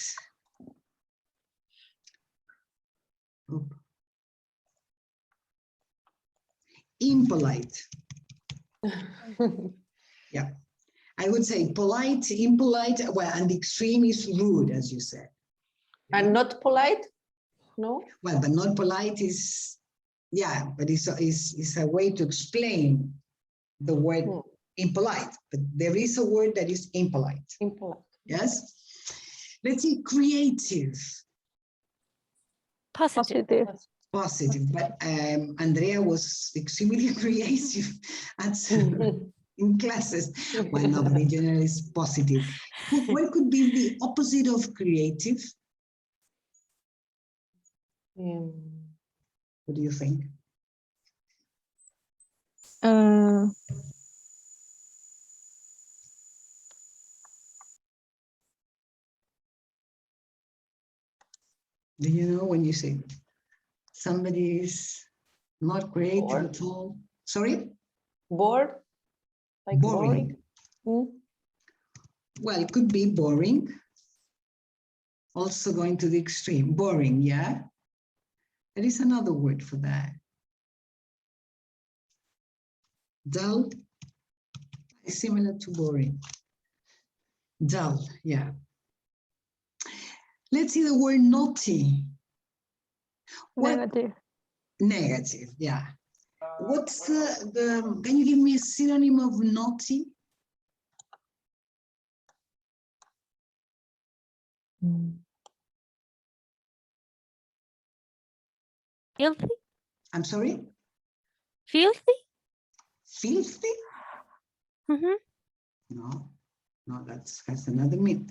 Oh. Impolite. Yeah, I would say polite, impolite, well, and the extreme is rude, as you said. And not polite? No? Well, but not polite is, yeah, but it's a way to explain the word impolite, but there is a word that is impolite. Impolite. Yes? Let's see, creative. Positive. Positive, but Andrea was extremely creative in classes. Well, no, but in general is positive. What could be the opposite of creative? What do you think? Do you know when you say somebody is not creative at all? Sorry? Bored? Like boring. Well, it could be boring. Also going to the extreme. Boring, yeah? There is another word for that. Dull is similar to boring. Dull, yeah. Let's see the word naughty. Negative. Negative, yeah. What's can you give me a synonym of naughty? Filthy. I'm sorry? Filthy. Filthy? Mm-hmm. No, that's another meaning.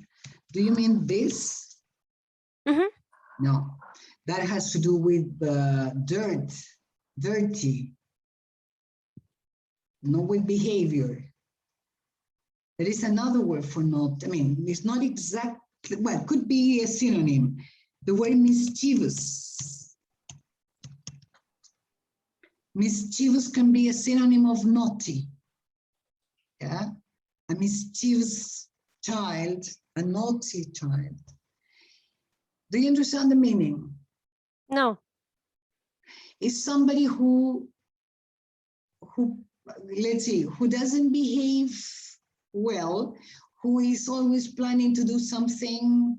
Do you mean this? Mm-hmm. No, that has to do with dirt, dirty, not with behavior. There is another word for not, I mean, it's not exactly, well, it could be a synonym. The word mischievous. Mischievous can be a synonym of naughty. Yeah, a mischievous child, a naughty child. Do you understand the meaning? No. It's somebody who, let's see, who doesn't behave well, who is always planning to do something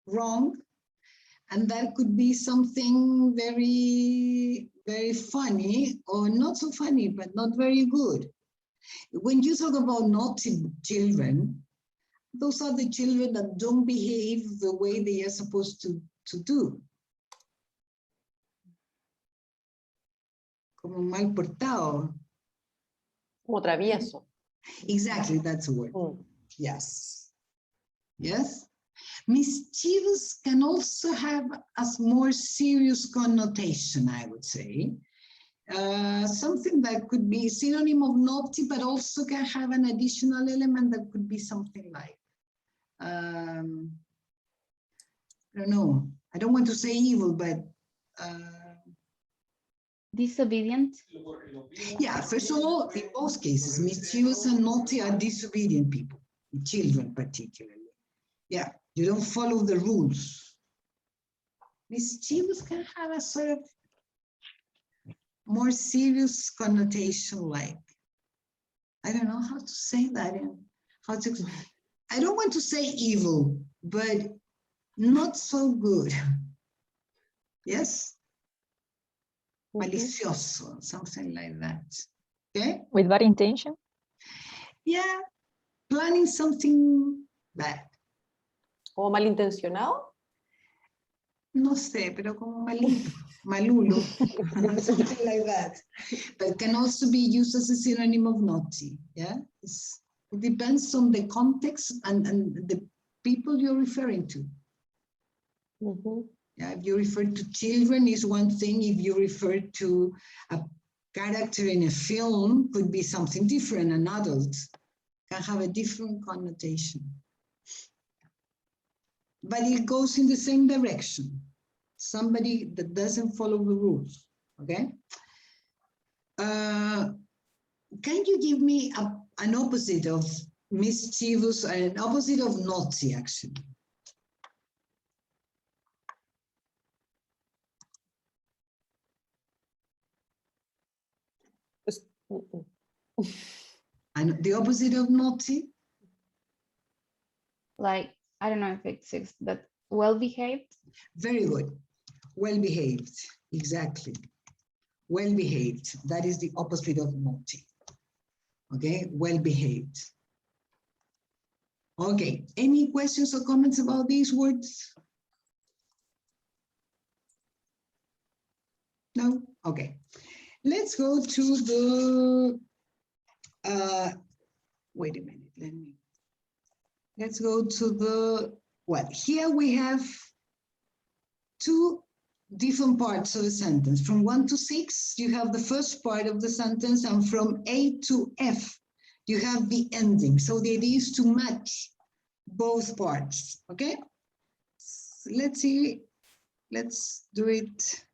wrong. And that could be something very, very funny or not so funny, but not very good. When you talk about naughty children, those are the children that don't behave the way they are supposed to do. Como mal portado. Como travieso. Exactly, that's a word. Yes. Yes. Mischievous can also have a more serious connotation, I would say. something that could be synonym of naughty, but also can have an additional element that could be something like, I don't know, I don't want to say evil, but Disobedient. yeah, first of all, in both cases, mischievous and naughty are disobedient people, children particularly. Yeah, you don't follow the rules. Mischievous can have a sort of more serious connotation, like, I don't know how to say that. How to, I don't want to say evil, but not so good. Yes? Malicioso, something like that. Okay? With bad intention? Yeah, planning something bad. O malintencionado. No sé, pero como malito, malulo, something like that. But can also be used as a synonym of naughty. Yeah, it depends on the context and the people you're referring to. Yeah, if you refer to children is one thing. If you refer to a character in a film, could be something different. An adult can have a different connotation. But it goes in the same direction. Somebody that doesn't follow the rules, okay? Can you give me an opposite of mischievous, an opposite of naughty, actually? And the opposite of naughty? Like, I don't know if it exists, but well-behaved. Very good. Well-behaved, exactly. Well-behaved, that is the opposite of naughty. Okay, well-behaved. Okay, any questions or comments about these words? No? Okay. Let's go to the, wait a minute, let's go to the, well, here we have two different parts of a sentence. From 1 to 6, you have the first part of the sentence, and from A to F, you have the ending. So the idea is to match both parts, okay? So let's see, let's do it.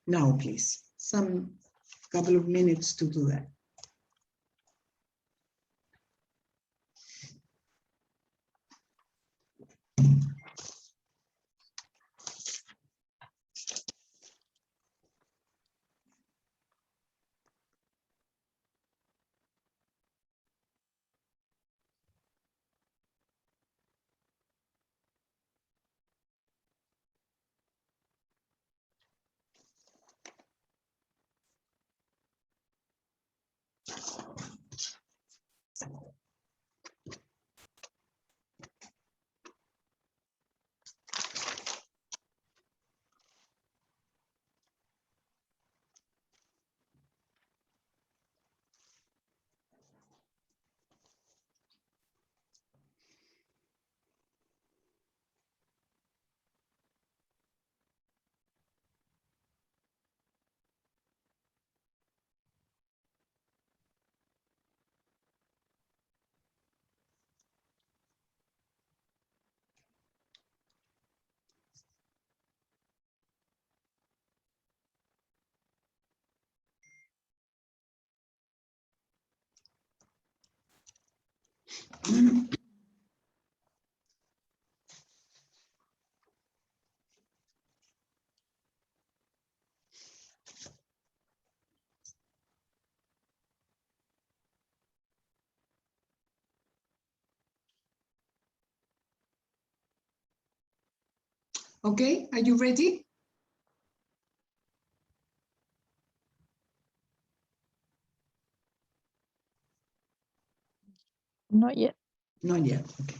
Now, please, some couple of minutes to do that. Okay, are you ready? Not yet. Not yet, okay.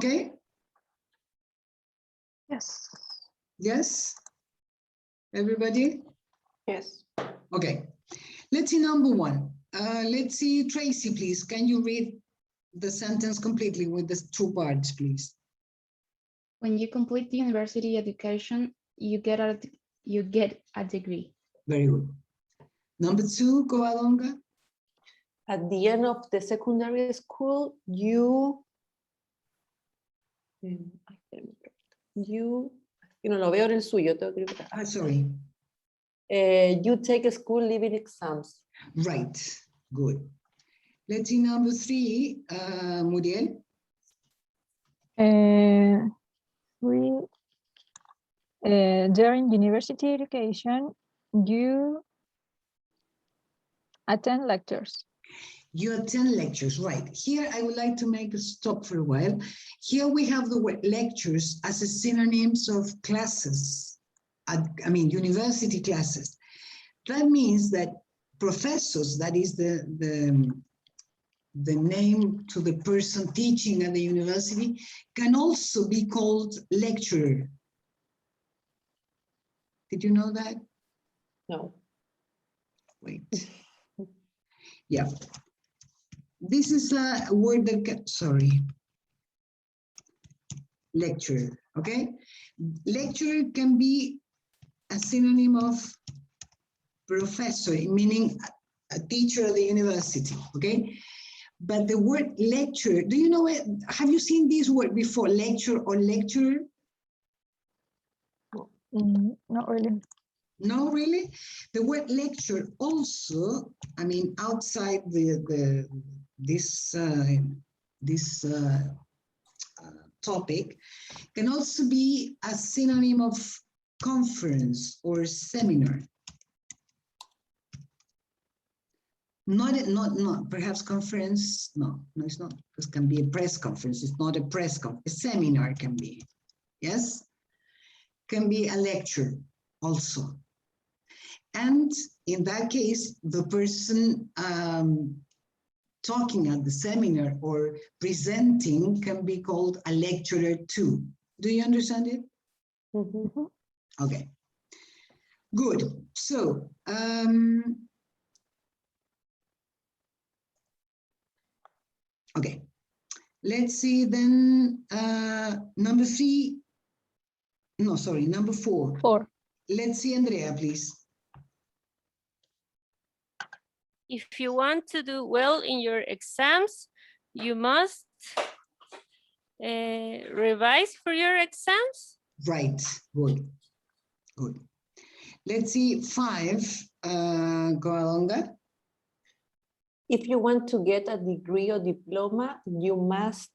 Okay? Yes. Yes? Everybody? Yes. Okay. Let's see number one. Let's see, Tracy, please. Can you read the sentence completely with the two parts, please? When you complete the university education, you get a degree. Very good. Number two, Covadonga. At the end of the secondary school, you no lo veo en el suyo, tengo que ir. Sorry. You take school leaving exams. Right. Good. Let's see number three, Muriel. During university education, you attend lectures. You attend lectures, right. Here, I would like to make a stop for a while. Here we have the word lectures as a synonyms of classes. I mean, university classes. That means that professors, that is the name to the person teaching at the university, can also be called lecturer. Did you know that? No. Wait. Yeah. This is a word that, sorry. Lecturer, okay? Lecturer can be a synonym of professor, meaning a teacher at the university, okay? But the word lecturer, do you know it? Have you seen this word before, lecture or lecturer? Not really. No, really? The word lecture also, I mean, outside this topic, can also be a synonym of conference or seminar. Not perhaps conference. No, it's not. This can be a press conference. It's not a press conference. A seminar can be. Yes, can be a lecture also. And in that case, the person talking at the seminar or presenting can be called a lecturer too. Do you understand it? Mm-hmm. Okay. Good. So, okay. Let's see then, number three. No, sorry, number four. Four. Let's see, Andrea, please. If you want to do well in your exams, you must revise for your exams. Right, good, good. Let's see, five, Coalonga. If you want to get a degree or diploma, you must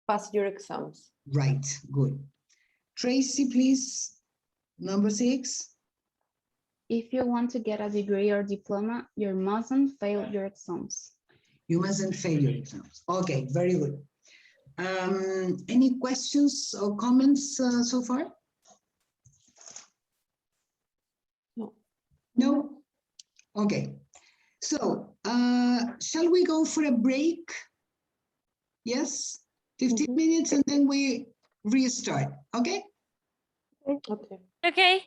pass your exams. Right, good. Tracy, please, number six. If you want to get a degree or diploma, you mustn't fail your exams. You mustn't fail your exams. Okay, very good. Any questions or comments so far? No. No? Okay. So, shall we go for a break? Yes? 15 minutes and then we restart, okay? Okay. Okay.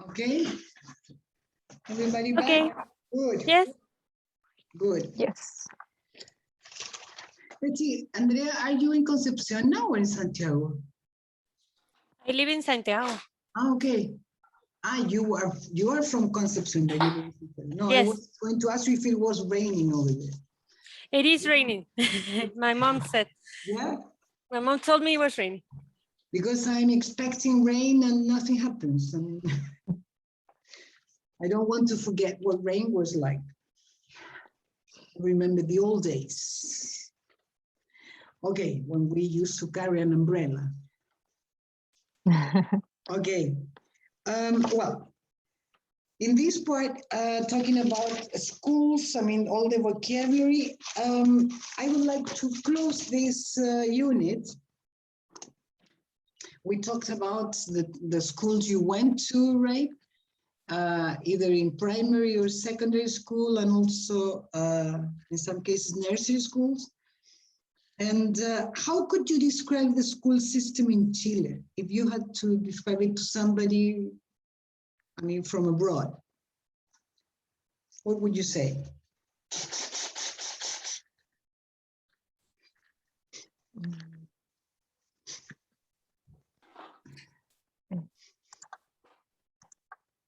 Okay. Everybody back? Okay. Good. Yes. Good. Yes. Let's see, Andrea, are you in Concepcion now or in Santiago? I live in Santiago. Ah, okay. Ah, you are from Concepcion, but you live in Santiago. No, I Yes. was going to ask you if it was raining over there. It is raining. My mom said. Yeah, My mom told me it was raining. because I'm expecting rain and nothing happens. And I don't want to forget what rain was like. Remember the old days. Okay, when we used to carry an umbrella. Okay. Well, in this part, talking about schools, I mean, all the vocabulary, I would like to close this unit. We talked about the schools you went to, right? either in primary or secondary school, and also in some cases nursery schools. And how could you describe the school system in Chile if you had to describe it to somebody, I mean, from abroad? What would you say?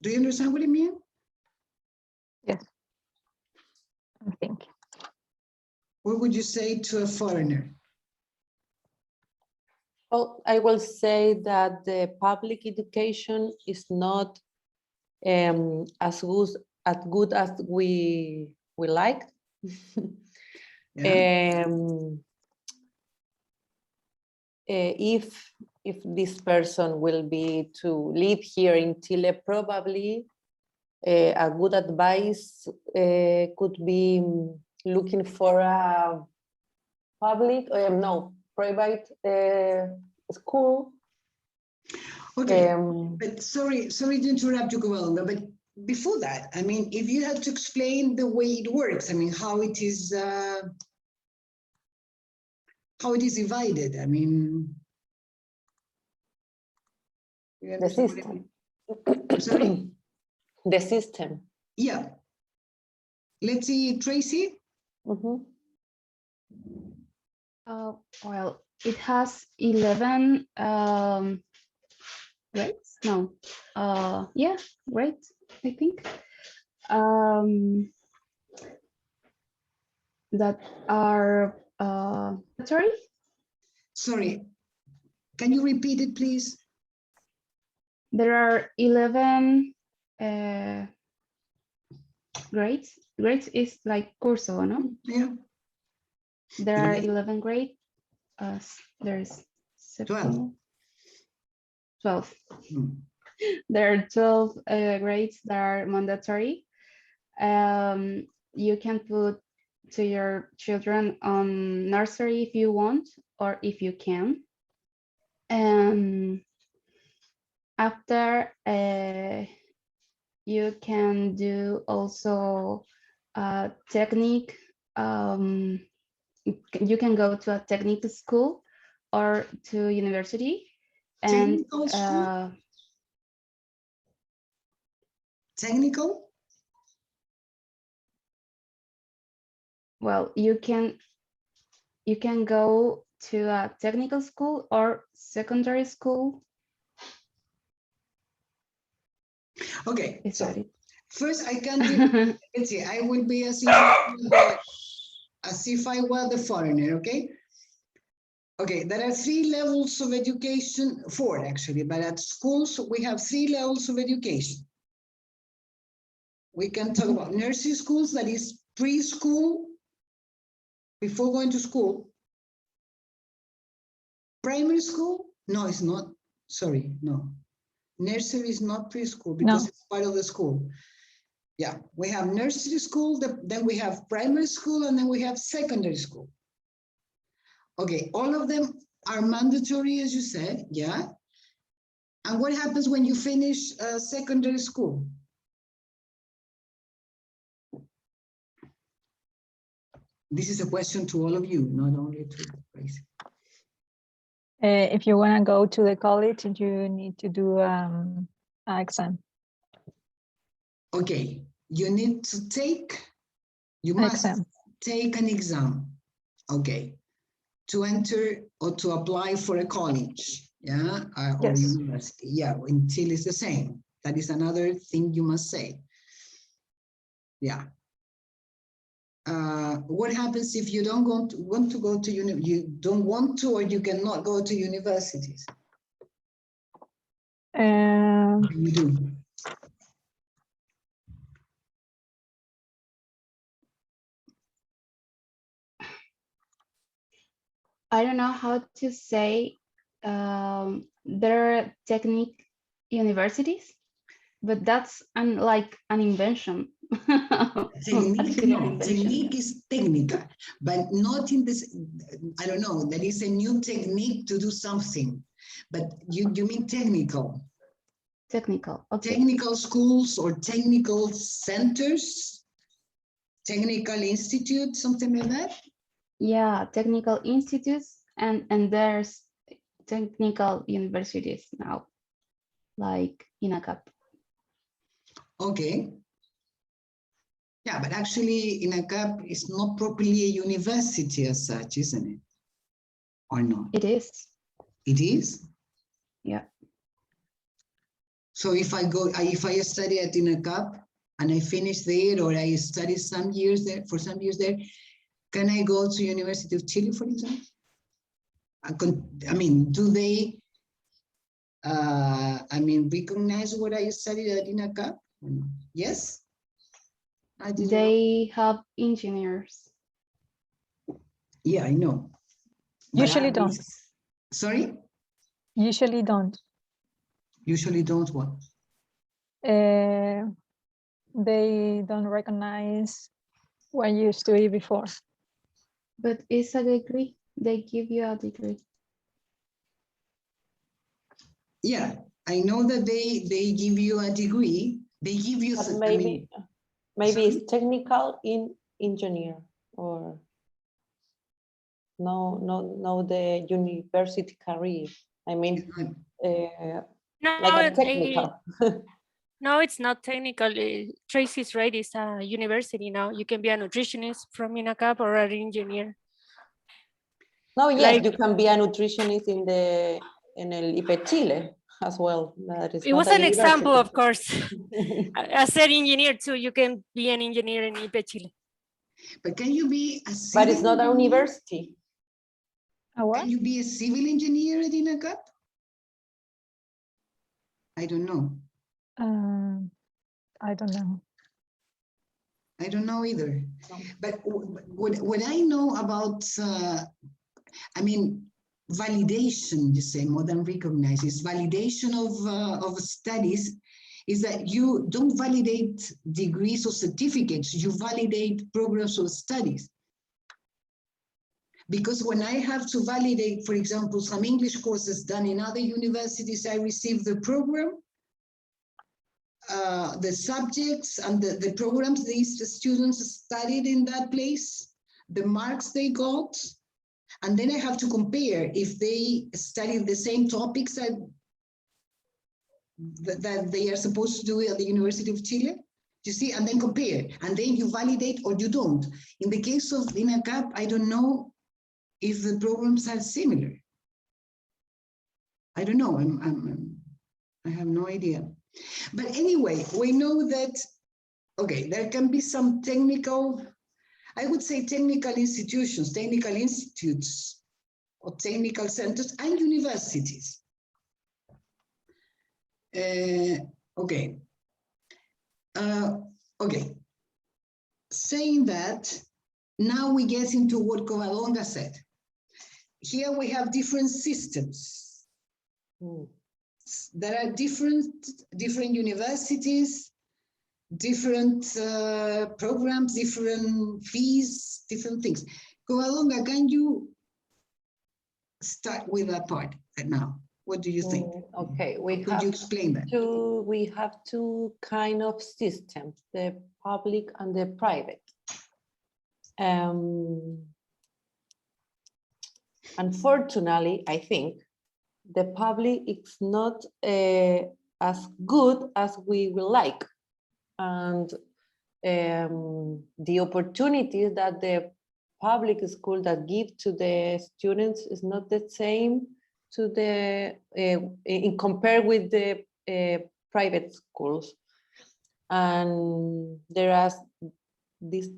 Do you understand what I mean? Yes, I think. What would you say to a foreigner? Well, I will say that the public education is not as good as we like. Yeah. If this person will be to live here in Chile, probably a good advice could be looking for a private school. Okay, but sorry to interrupt you, Kowalga, but before that, I mean, if you had to explain the way it works, I mean, how it is divided, I mean, The system. Sorry? The system. Yeah. Let's see, Tracy. Mhm. Well, it has 11 grades. No, yeah, grades, I think. That are mandatory. Sorry, can you repeat it, please? There are 11 grades. Grades is like curso, no? Yeah. There are 11. 11 grades. There's 12. 12. Hmm. There are 12 grades that are mandatory. You can put to your children on nursery if you want, or if you can. And after you can do also technique. You can go to a technical school or to university. And Technical school? Technical? Well, you can go to a technical school or secondary school. Okay, Is so that it? first I can do, let's see, I will be as if I were the foreigner, okay? Okay, there are 3 levels of education, 4 actually, but at schools we have 3 levels of education. We can talk about nursery schools, that is preschool, before going to school. Primary school? No, it's not. Sorry, no. Nursery is not preschool because it's part of the school. Yeah, we have nursery school, then we have primary school, and then we have secondary school. Okay, all of them are mandatory, as you said, yeah? And what happens when you finish secondary school? This is a question to all of you, not only to Tracy. If you want to go to the college, you need to do an exam. Okay, you need to take, you must take an exam, okay, to enter or to apply for a college, yeah, or Yes. university. Yeah, in Chile it's the same. That is another thing you must say. Yeah. What happens if you don't want to go to you don't want to, or you cannot go to universities? What do you do? I don't know how to say. There are technique universities, but that's like an invention. Technique, no, technique is technical, but not in this, I don't know, that is a new technique to do something, but you mean technical. Technical. Okay. Technical schools or technical centers, technical institute, something like that? Yeah, technical institutes and there's technical universities now, like INACAP. Okay. Yeah, but actually INACAP is not properly a university as such, isn't it? Or not? It is. It is? Yeah. So if I study at INACAP and I finish there, or I study some years there, for some years there, can I go to University of Chile, for example? I mean, do they, recognize what I studied at INACAP? Yes? I didn't know. They have engineers. Yeah, I know. But Usually don't. Sorry? Usually don't. Usually don't what? They don't recognize what you studied before. But it's a degree. They give you a degree. Yeah, I know that they give you a degree. They give you, But I mean, maybe sorry? it's technical in engineer, or no the university career. I mean, No, like a technical. no, it's not technical. Tracy's right. It's a university now. You can be a nutritionist from INACAP or an engineer. No, yes, Like- you can be a nutritionist in el IPE Chile as well. That is It not was a an example, university. of course. As an engineer too, you can be an engineer in IPE Chile. but can you be a civil But it's not a engineer? university. A what? Can you be a civil engineer at INACAP? I don't know. I don't know. I don't know either. No. But what I know about, validation, you say, more than recognize, is validation of studies, is that you don't validate degrees or certificates, you validate programs of studies. Because when I have to validate, for example, some English courses done in other universities, I receive the program, the subjects and the programs these students studied in that place, the marks they got, and then I have to compare if they studied the same topics that they are supposed to do at the University of Chile. You see, and then compare, and then you validate or you don't. In the case of INACAP, I don't know if the programs are similar. I don't know. I have no idea. But anyway, we know that, okay, there can be some technical, I would say technical institutions, technical institutes, or technical centers and universities. Okay. Okay. Saying that, now we get into what Covadonga said. Here we have different systems. There are different universities, different programs, different fees, different things. Covadonga, can you start with that part now? What do you think? Okay, Could you explain that? we have two kind of systems, the public and the private. Unfortunately, I think the public is not as good as we would like, and the opportunities that the public school that give to the students is not the same to the in compare with the private schools, and there are this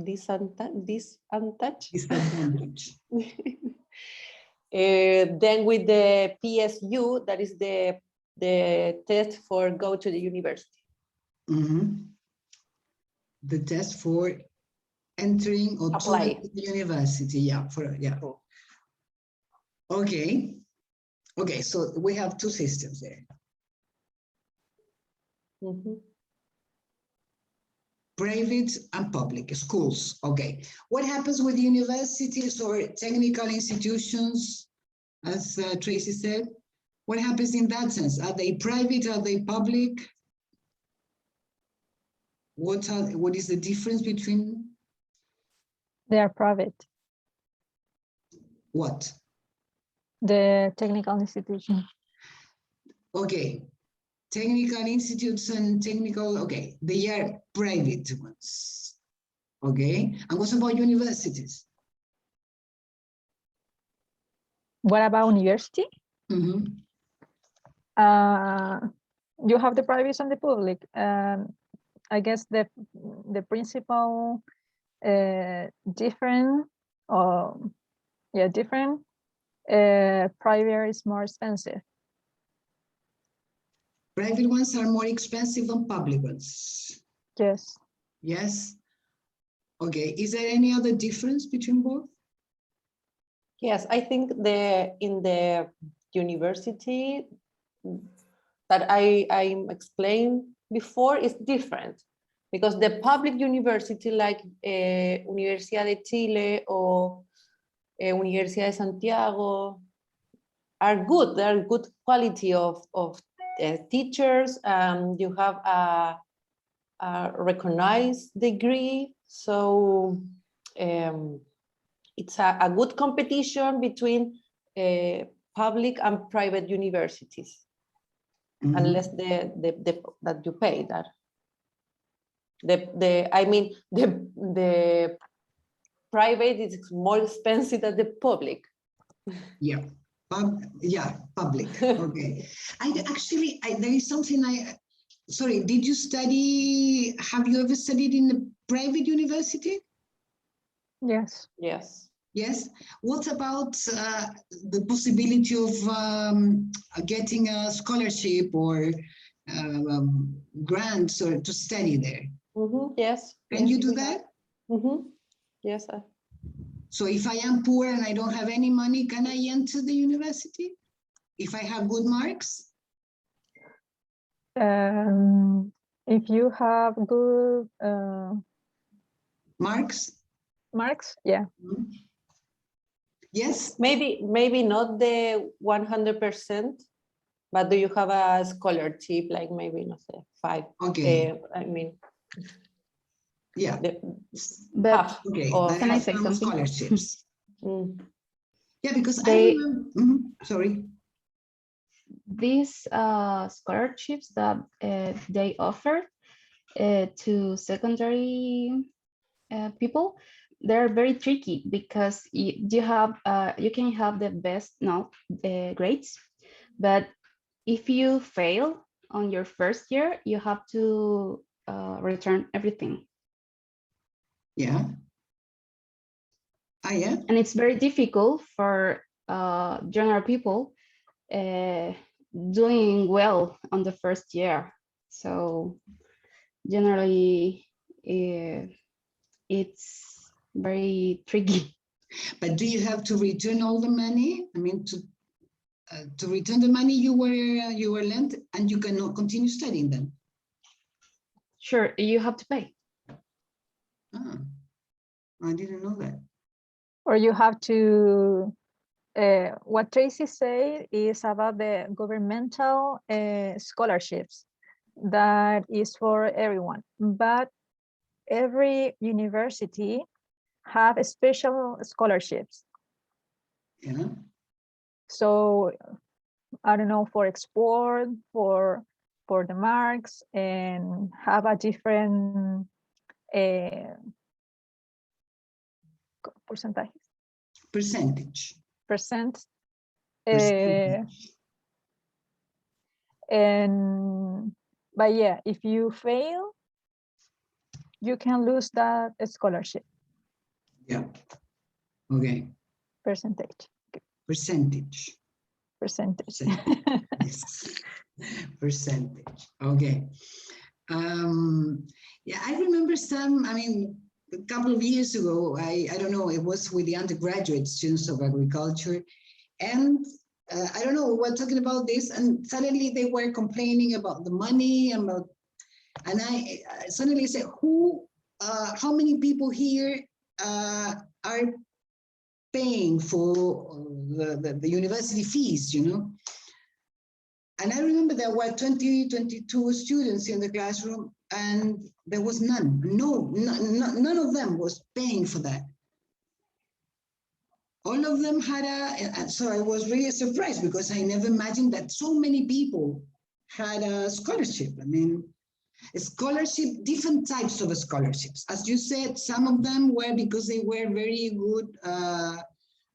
disadvantage. Then with the PSU, that is the test for go to the university. Mm-hmm. The test for entering or Apply to the university, yeah, Cool. Okay. Okay, so we have two systems there. Mm-hmm. Private and public schools. Okay. What happens with universities or technical institutions, as Tracy said? What happens in that sense? Are they private? Are they public? What is the difference between They are private. what? The technical institution. Okay, technical institutes and technical, okay, they are private ones. Okay, and what about universities? What about university? Mm-hmm. You have the private and the public. I guess the principal different private is more expensive. Private ones are more expensive than public ones. Yes. Yes. Okay, is there any other difference between both? Yes, I think in the university that I explained before is different, because the public university like Universidad de Chile or Universidad de Santiago are good. They are good quality of teachers. You have a recognized degree, so it's a good competition between public and private universities, Mhm. unless that you pay that. The private is more expensive than the public. Yeah. Public. Okay. There is something sorry, did you study, have you ever studied in a private university? Yes. Yes. Yes. What about the possibility of getting a scholarship or grants or to study there? Mm-hmm. Yes. Can yes, you do we have. that? Mm-hmm. Yes. So if I am poor and I don't have any money, can I enter the university? If I have good marks? If you have good Marks? marks, yeah. Yes? Maybe not the 100%, but do you have a scholarship, like maybe not say 5? Okay. I mean, Yeah. But half. Okay. Or That Can I has say some something? scholarships. Yeah, because I They- remember. Sorry. these scholarships that they offer to secondary people, they're very tricky because you can have the best grades, but if you fail on your first year, you have to return everything. Yeah. Yeah. And it's very difficult for general people doing well on the first year. So generally, it's very tricky. But do you have to return all the money? I mean, to return the money you were lent, and you cannot continue studying then? Sure, you have to pay. Ah, I didn't know that. Or you have to, what Tracy said is about the governmental scholarships that is for everyone, but every university have special scholarships. Yeah. So I don't know, for export, for the marks, and have a different percentage. Percentage. Percentage. But yeah, if you fail, you can lose that scholarship. Yeah. Okay. Percentage. Percentage. Percentage. Yes. Percentage. Okay. Yeah, I remember a couple of years ago, I don't know, it was with the undergraduate students of agriculture. And I don't know, we're talking about this, and suddenly they were complaining about the money, and I suddenly said, how many people here are paying for the university fees, And I remember there were 22 students in the classroom, and there was none. None of them was paying for that. All of them had and so I was really surprised because I never imagined that so many people had a scholarship. I mean, a scholarship, different types of scholarships. As you said, some of them were because they were very good, I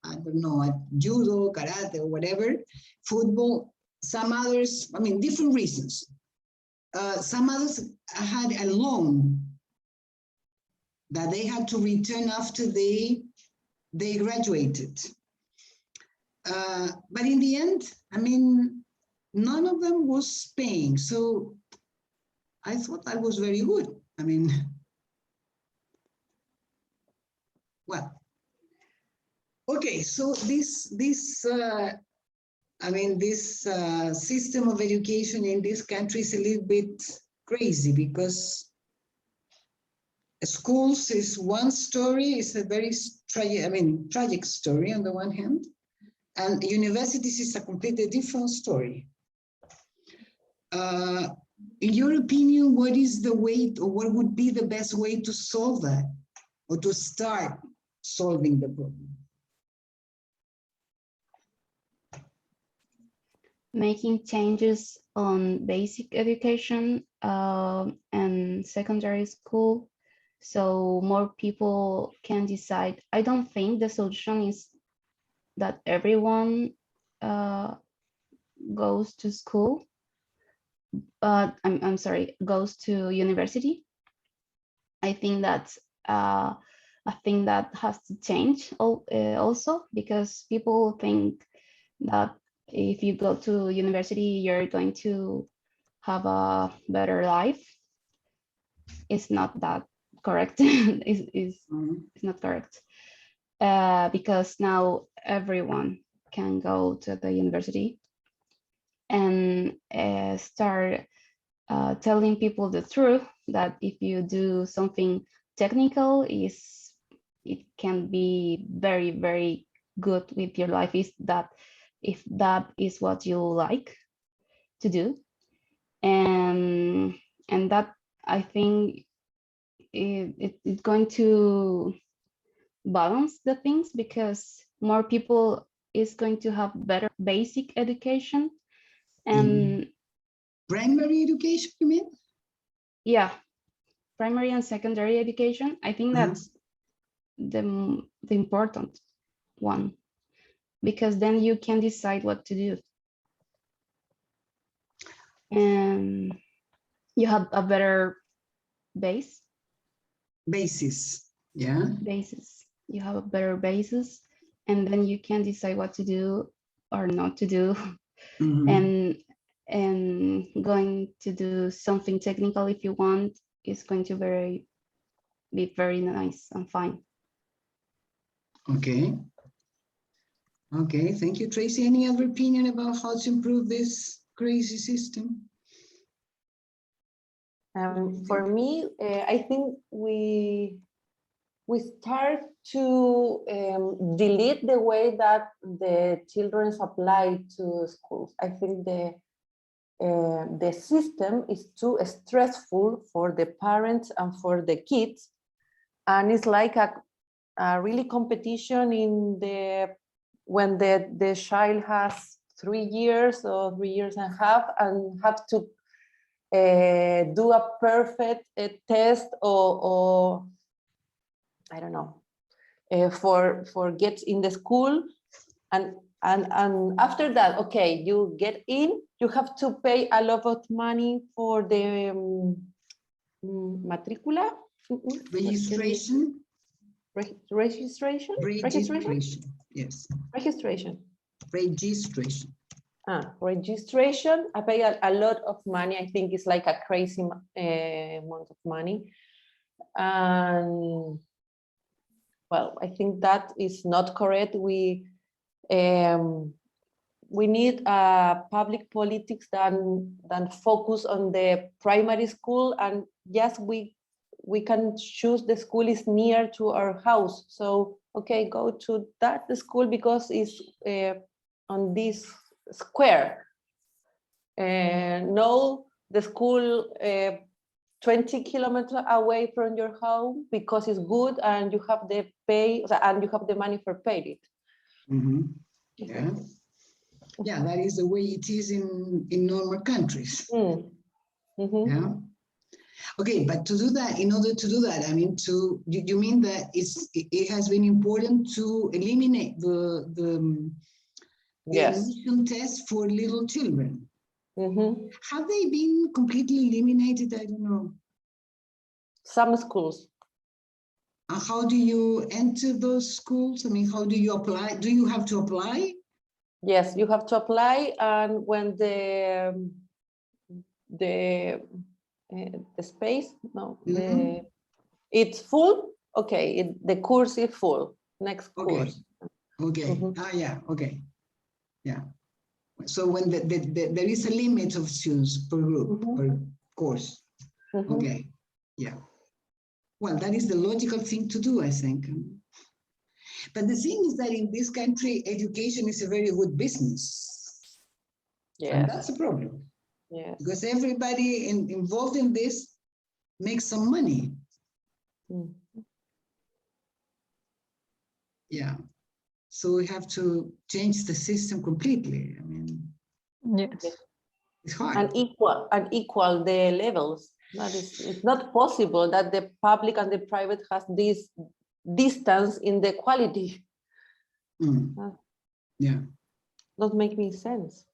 don't know, at judo, karate, or whatever, football. Some others, I mean, different reasons. Some others had a loan that they had to return after they graduated. But in the end, I mean, none of them was paying. So I thought that was very good. I mean, well, okay, so this system of education in this country is a little bit crazy because schools is one story, it's a very tragic story on the one hand, and universities is a completely different story. In your opinion, what is the way, or what would be the best way to solve that, or to start solving the problem? Making changes on basic education and secondary school, so more people can decide. I don't think the solution is that everyone goes to school, but I'm sorry, goes to university. I think that's a thing that has to change also, because people think that if you go to university, you're going to have a better life. It's not that correct. It's not correct. Because now everyone can go to the university and start telling people the truth that if you do something technical, it can be very, very good with your life, if that is what you like to do. And that, I think, it's going to balance the things, because more people is going to have better basic education. And primary education, you mean? Yeah, primary and secondary education. I think that's the important one, because then you can decide what to do. And you have a better basis. Yeah. Basis. You have a better basis, and then you can decide what to do or not to do. And going to do something technical if you want is going to be very nice and fine. Okay. Okay, thank you, Tracy. Any other opinion about how to improve this crazy system? For me, I think we start to delete the way that the children apply to schools. I think the system is too stressful for the parents and for the kids, and it's like a really competition when the child has 3 years or 3 years and a half and have to do a perfect test or I don't know, for get in the school, and after that, okay, you get in, you have to pay a lot of money for the matricula, registration. Registration. Yes. Registration. Registration. I pay a lot of money. I think it's like a crazy amount of money. And well, I think that is not correct. We need public politics that focus on the primary school, and yes, we can choose the school is near to our house. So okay, go to that school because it's on this square. know the school 20 kilometers away from your home because it's good and you have the pay and you have the money for pay it. Mhm. Yeah. Yeah, that is the way it is in normal countries. Yeah. Okay, but to do that, in order to do that, I mean, you mean that it has been important to eliminate the Yes. admission test for little children? Mm-hmm. Have they been completely eliminated? I don't know. Some schools. And how do you enter those schools? I mean, how do you apply? Do you have to apply? Yes, you have to apply, and when the space, no, it's full. Okay, the course is full. Next course. Okay. Ah, yeah. Okay. Yeah. So when there is a limit of students per group or course. Okay. Yeah. Well, that is the logical thing to do, I think. But the thing is that in this country, education is a very good business. Yes. And that's a problem. Yes. Because everybody involved in this makes some money. Yeah. So we have to change the system completely. I mean, Yes. it's hard. And equal the levels. That is, it's not possible that the public and the private has this distance in the quality. Yeah. Not making sense.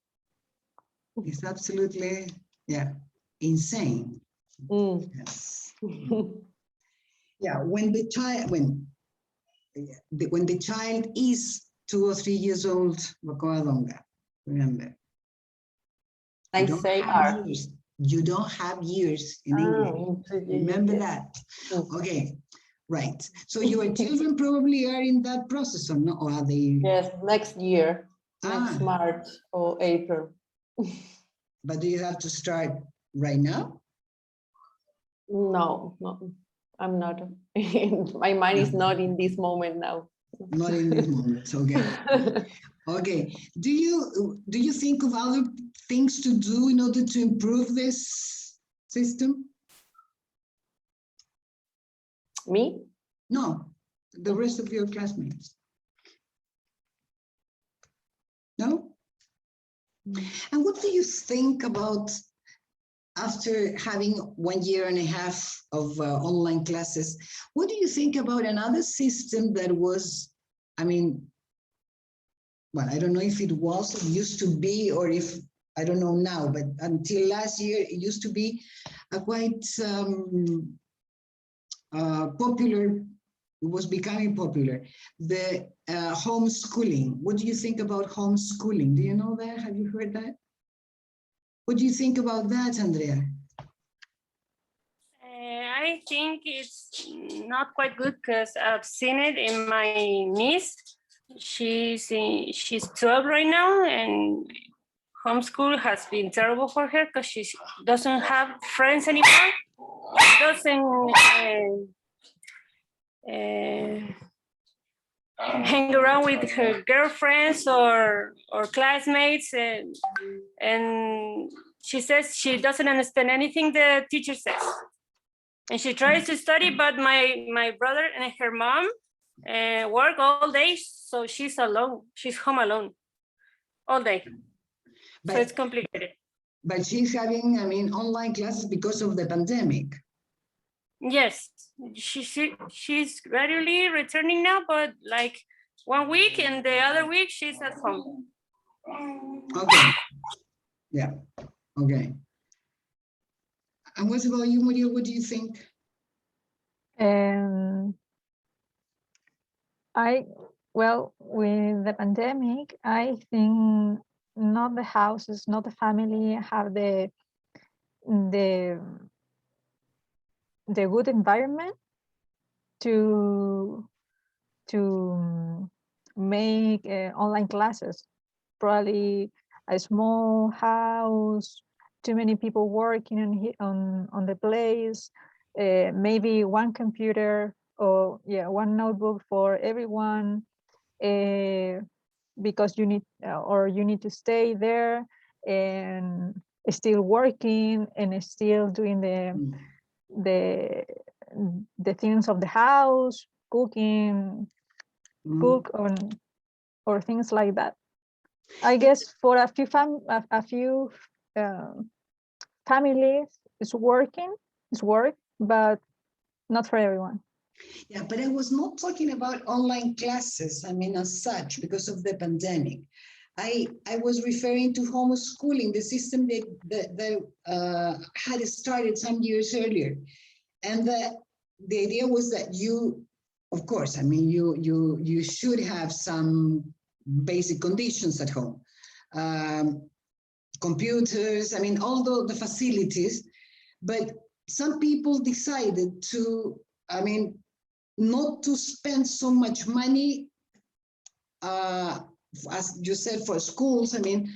It's absolutely, yeah, insane. Yes. Yeah, when the child is 2 or 3 years old, remember. I say are. Years. You don't have years in English. Remember that. Okay, right. So your children probably are in that process, or not? Or are they? Yes, next year, next March or April. But do you have to start right now? No, I'm not. My mind is not in this moment now. Not in this moment. Okay. Okay. Do you think of other things to do in order to improve this system? Me? No, the rest of your classmates. No? And what do you think about after having 1 year and a half of online classes? What do you think about another system that was, I mean, well, I don't know if it was, it used to be, or if, I don't know now, but until last year, it used to be a quite popular, it was becoming popular, the homeschooling. What do you think about homeschooling? Do you know that? Have you heard that? What do you think about that, Andrea? I think it's not quite good because I've seen it in my niece. She's 12 right now, and homeschool has been terrible for her because she doesn't have friends anymore. Doesn't hang around with her girlfriends or classmates, and she says she doesn't understand anything the teacher says. And she tries to study, but my brother and her mom work all day, so she's alone. She's home alone all day. So it's complicated. But she's having, I mean, online classes because of the pandemic. Yes, she's gradually returning now, but like 1 week and the other week she's at home. Okay. Yeah. Okay. And what about you, Maria? What do you think? Well, with the pandemic, I think not the houses, not the family have the good environment to make online classes. Probably a small house, too many people working on the place, maybe one computer or one notebook for everyone, because you need to stay there, and still working and still doing Mm. the things of the house, cooking, Mm. cook or things like that. I guess for a few families, it's work, but not for everyone. Yeah, but I was not talking about online classes, I mean, as such, because of the pandemic. I was referring to homeschooling, the system that had started some years earlier. And the idea was that you, of course, I mean, you should have some basic conditions at home. Computers, I mean, all the facilities, but some people decided to, I mean, not to spend so much money, as you said, for schools, I mean,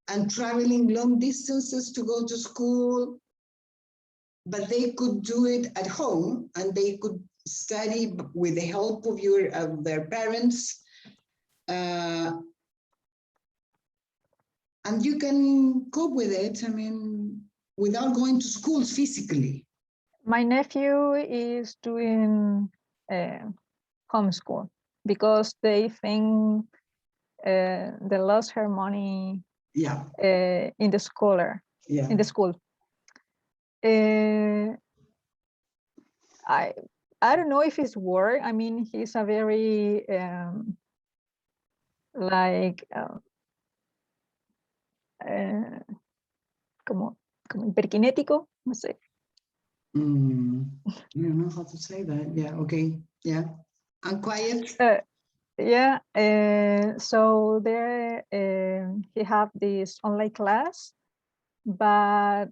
and traveling long distances to go to school, but they could do it at home and they could study with the help of their parents. And you can cope with it, I mean, without going to schools physically. My nephew is doing homeschool because they think they lost her money Yeah, in the school. yeah. In the school. I don't know if it's work. I mean, he's a very like como hiperkinético, no sé. I don't know how to say that. Yeah, okay. Yeah. And quiet. Yeah, so there he have this online class, but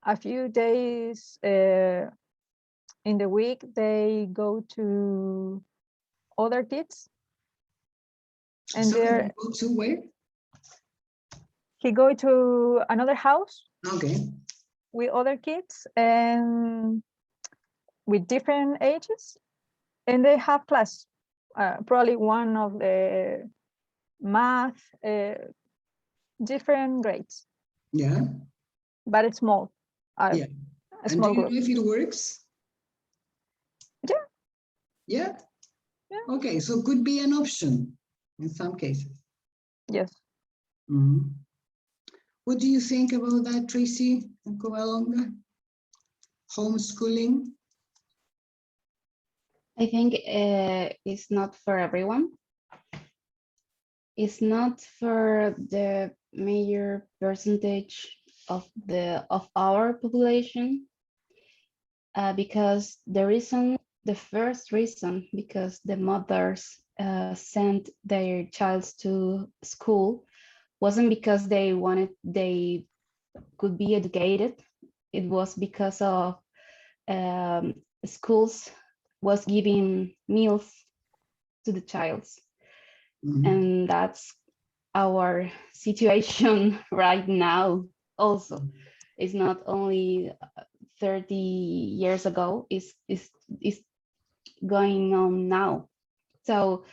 a few days in the week they go to other kids, and Sorry, there go to where? he go to another house Okay. with other kids and with different ages, and they have class. Probably one of the math, different grades, Yeah. but it's small. Yeah. A And small do you group. know if it works? Yeah. Yeah. Yeah. Okay, so could be an option in some cases. Yes. Mhm. What do you think about that, Tracy and Covalonga? Homeschooling? I think it's not for everyone. It's not for the major percentage of our population, because the first reason, because the mothers sent their child to school, wasn't because they could be educated. It was because of schools was giving meals to the child. And that's our situation right now. Also, it's not only 30 years ago, it's going on now. So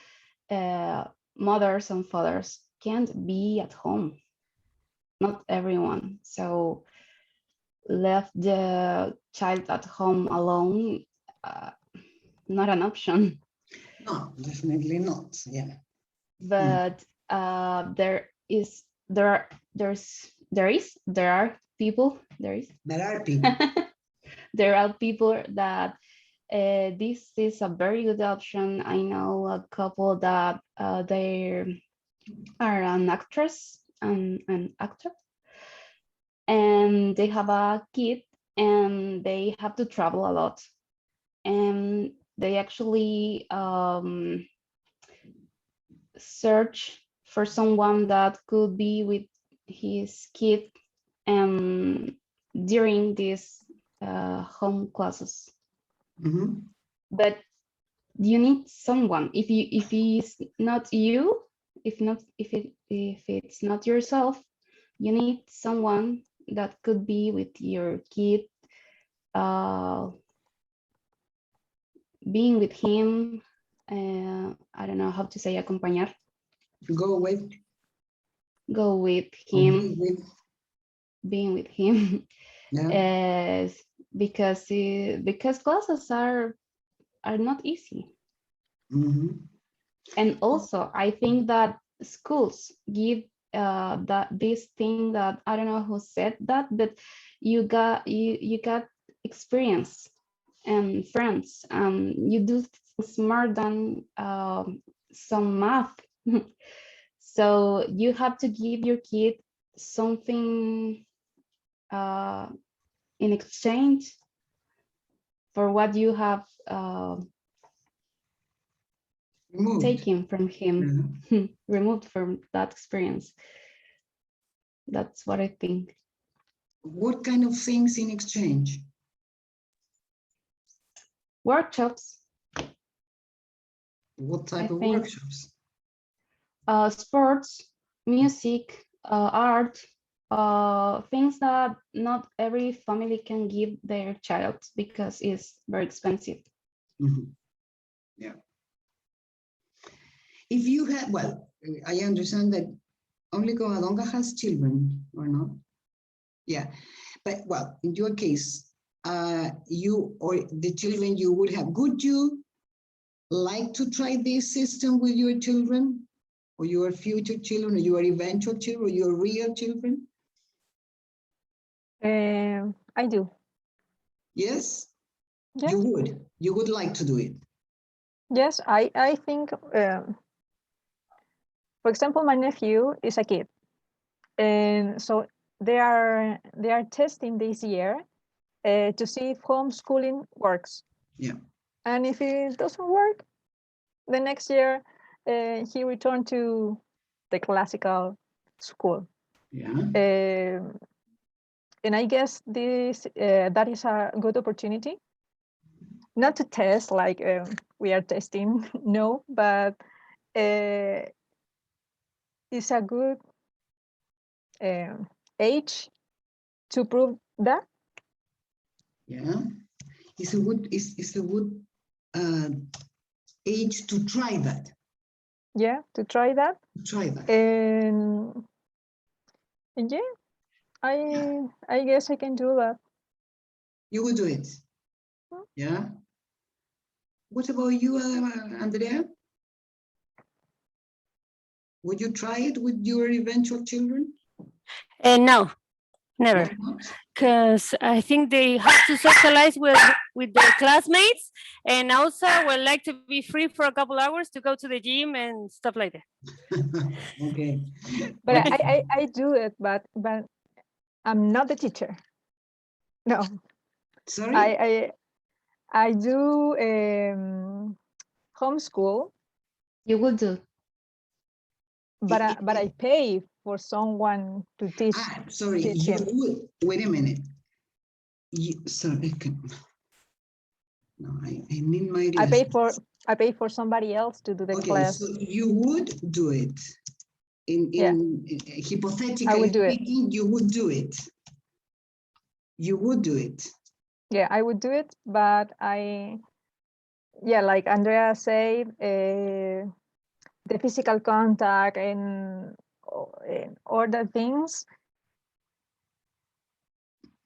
mothers and fathers can't be at home, not everyone. So left the child at home alone, not an option. No, definitely not. Yeah. But there are people there are people that this is a very good option. I know a couple that they are an actress and an actor, and they have a kid and they have to travel a lot, and they actually search for someone that could be with his kid during these home classes. But you need someone. If it's not you, if it's not yourself, you need someone that could be with your kid, being with him. I don't know how to say acompañar. Go with Go with him. being with him. Yeah. Because classes are not easy. Mhm. And also, I think that schools give this thing that I don't know who said that, but you got experience and friends. You do things more than some math. So you have to give your kid something in exchange for what you have Removed. taken from him, removed from that experience. That's what I think. What kind of things in exchange? Workshops, What type of think. workshops? Sports, music, art, things that not every family can give their child because it's very expensive. Mhm. Yeah. If you had, well, I understand that only Covadonga has children, or not? Yeah, but well, in your case, you or the children you would have, would you like to try this system with your children, or your future children, or your eventual children, or your real children? I do. Yes? Yes. You would like to do it? Yes, I think, for example, my nephew is a kid, and so they are testing this year to see if homeschooling works. Yeah. And if it doesn't work, the next year he returned to the classical school. Yeah. And I guess this that is a good opportunity, not to test like we are testing, no, but it's a good age to prove that. Yeah. It's a good age to try that. Yeah, to try that. Try that. And yeah, I guess I can do that. You will do it. Yeah. What about you, Andrea? Would you try it with your eventual children? No, never. Why not? Because I think they have to socialize with their classmates, and also would like to be free for a couple hours to go to the gym and stuff like that. Okay. But Okay. I do it, but I'm not the teacher. No, Sorry? I do homeschool, You will do. but I pay for someone to teach Sorry, teach you him. would, wait a minute. Sorry, no, I need my glasses. I pay for somebody else to do the Okay, class. so you would do it. Yeah. Hypothetically I would do it. speaking, you would do it. You would do it. Yeah, I would do it, but yeah, like Andrea said, the physical contact and other things,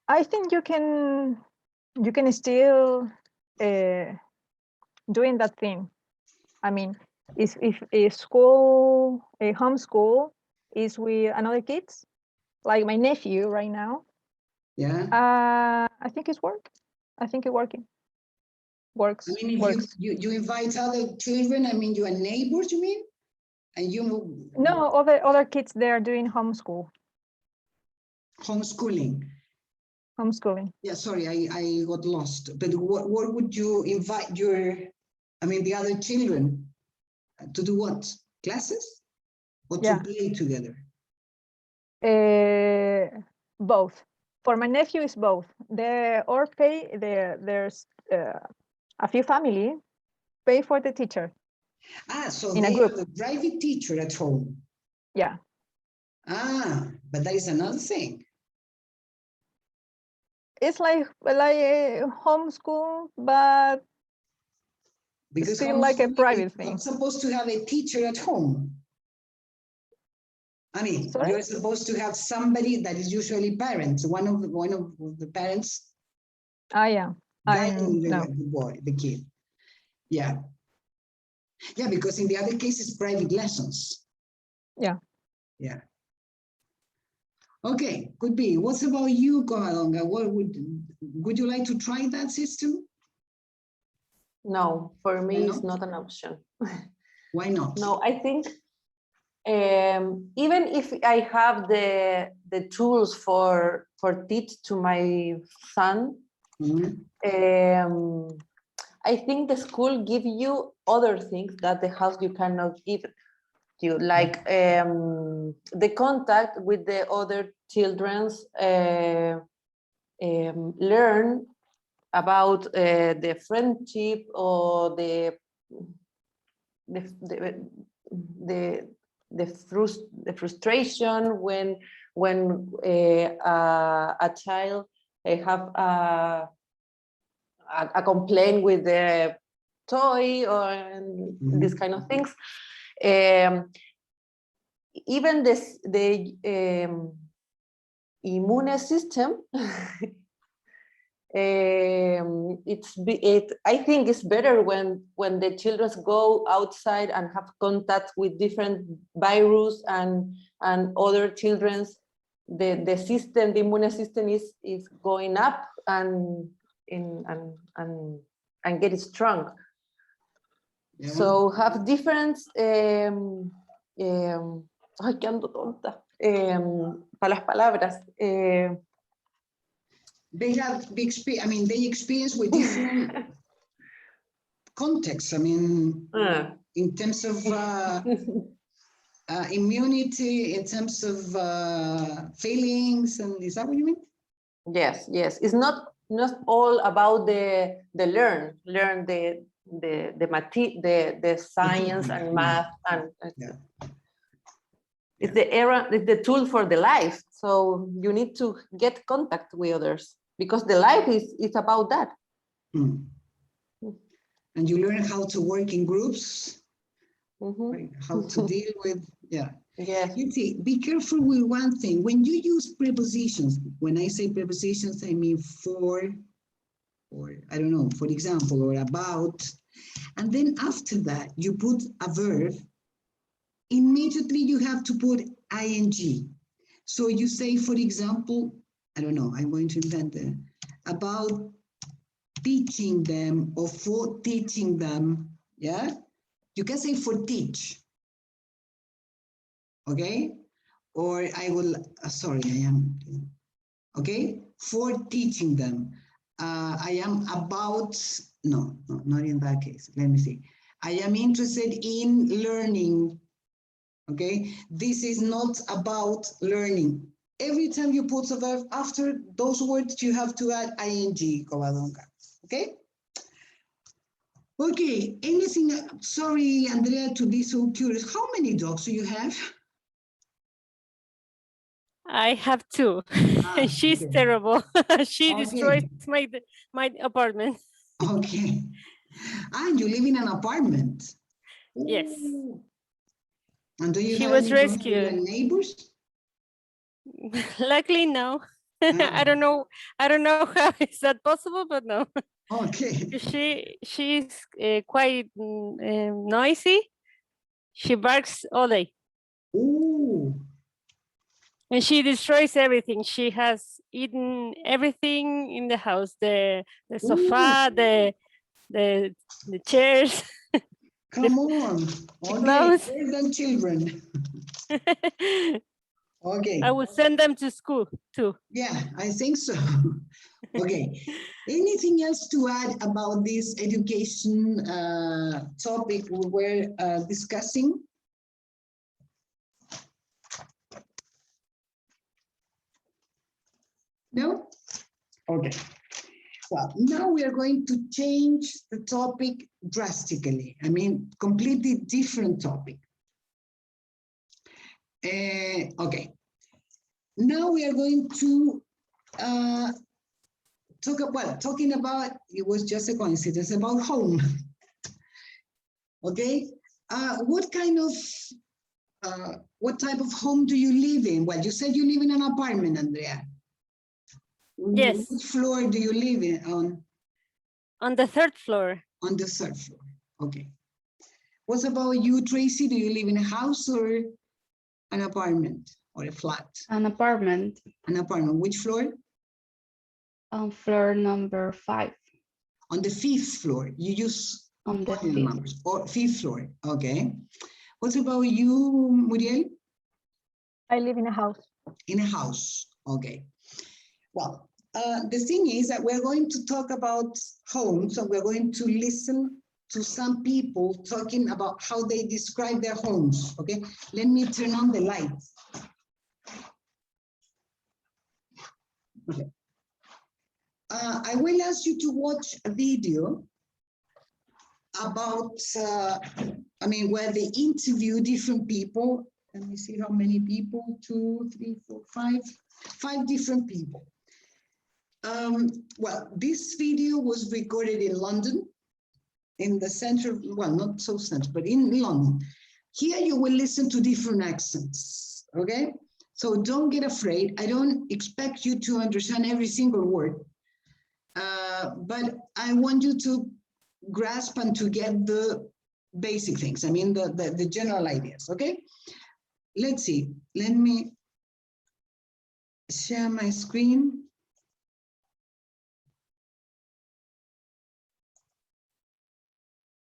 I think you can still doing that thing. I mean, if a school, a homeschool is with another kids, like my nephew right now, Yeah. I think it's work. I think it works. I mean, if you invite other children, I mean, you are neighbors, you mean? And you No, other kids, they are doing homeschooling. Homeschooling. Yeah, sorry, I got lost. But what would you invite the other children to do what? Classes? Or to play together? Both. For my nephew, it's both. There's a few family pay for the teacher. So in they a group. have a private teacher at home. Yeah. But that is another thing. It's like homeschool, but because still like a private thing. Not supposed to have a teacher at home. I mean, Sorry? you're supposed to have somebody that is usually parents, one of the parents Yeah. guiding No. the boy, the kid. Yeah. Yeah, because in the other case, it's private lessons. Yeah. Yeah. Okay, could be. What's about you, Komalonga? What would you like to try that system? No, for me, Why it's not? not an option. Why not? No, I think even if I have the tools for teach to my son, Mhm. I think the school give you other things that the house you cannot give you, like the contact with the other children's learn about the friendship or the frustration when a child have a complaint with the toy or these kind of things. Even the immune system, I think it's better when the children go outside and have contact with different virus and other children's. The system, the immune system is going up and get strong. Yeah. So have different ay, que ando tonta para las palabras. They have big experience. I mean, they experience with different contexts. I mean, in terms of immunity, in terms of feelings, and is that what you mean? Yes, yes. It's not all about the learn the science and math and yeah. It's the tool for the life. So you need to get contact with others because the life is about that. Mm. And you learn how to work in groups, right? How to deal with, yeah. Yes. You see, be careful with one thing. When you use prepositions, when I say prepositions, I mean for, or I don't know, for example, or about, and then after that, you put a verb, immediately you have to put ing. So you say, for example, I don't know, I'm going to invent it, about teaching them or for teaching them, yeah? You can say for teach, okay? Or I will, sorry, I am, okay? For teaching them. I am about, no, not in that case. Let me see. I am interested in learning, okay? This is not about learning. Every time you put a verb after those words, you have to add ing, Covadonga, okay? Okay, anything, sorry, Andrea, to be so curious. How many dogs do you have? I have two. She's okay. terrible. She Okay. destroys my apartment. Okay. And you live in an apartment. Yes. Ooh. And do you She have was any rescued. familiar neighbors? Luckily, no. I don't know how is that possible, but no. Okay. She's quite noisy. She barks all day. Ooh. And she destroys everything. She has eaten everything in the house, the sofa, the chairs, Come on. the Okay, clothes. worse than children. Okay. I will send them to school too. Yeah, I think so. Okay. Anything else to add about this education topic we were discussing? No? Okay. Well, now we are going to change the topic drastically. I mean, completely different topic. Okay. Now we are going to talking about, it was just a coincidence, about home. Okay. What kind of What type of home do you live in? Well, you said you live in an apartment, Andrea. Yes. Which floor do you live in on? On the third floor. On the third floor. Okay. What about you, Tracy? Do you live in a house or an apartment or a flat? An apartment. An apartment. Which floor? On floor number 5. On the 5th floor. You use On the ordinal 5th. numbers. Or 5th floor. Okay. What about you, Muriel? I live in a house. In a house. Okay. Well, the thing is that we're going to talk about homes, and we're going to listen to some people talking about how they describe their homes. Okay. Let me turn on the lights. Okay. I will ask you to watch a video about, where they interview different people. Let me see how many people, 2, 3, 4, 5 different people. Well, this video was recorded in London, in the center, well, not so central, but in London. Here you will listen to different accents, okay? So don't get afraid. I don't expect you to understand every single word, but I want you to grasp and to get the basic things. The general ideas, okay? Let's see. Let me share my screen.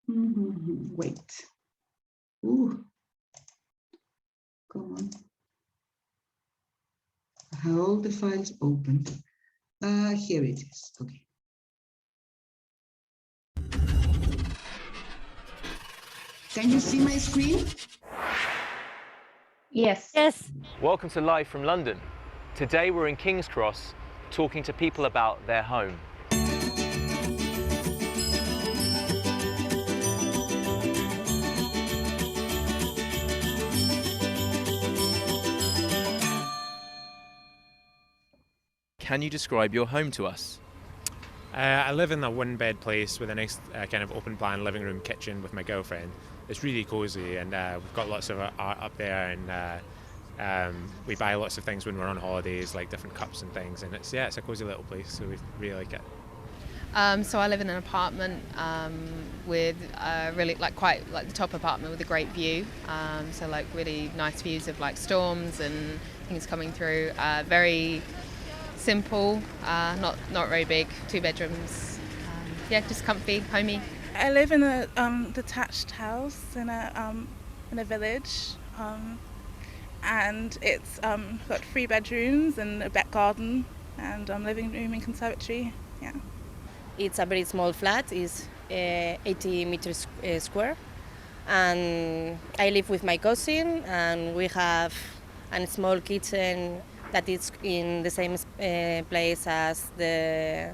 Wait. Ooh. Come on. I have all the files open. Here it is. Okay. Can you see my screen? Yes. Yes. Welcome to Live from London. Today we're in King's Cross talking to people about their home. Can you describe your home to us? I live in a one-bed place with a nice kind of open-plan living room, kitchen with my girlfriend. It's really cosy, and we've got lots of art up there, and we buy lots of things when we're on holidays, like different cups and things. And it's a cosy little place, so we really like it. So I live in an apartment with really quite the top apartment with a great view. So really nice views of storms and things coming through. Very simple, not very big, 2 bedrooms. Just comfy, homey. I live in a detached house in a village, and it's got 3 bedrooms and a back garden and living room and conservatory. Yeah. It's a very small flat. It's 80 meters square, and I live with my cousin, and we have a small kitchen that is in the same place as the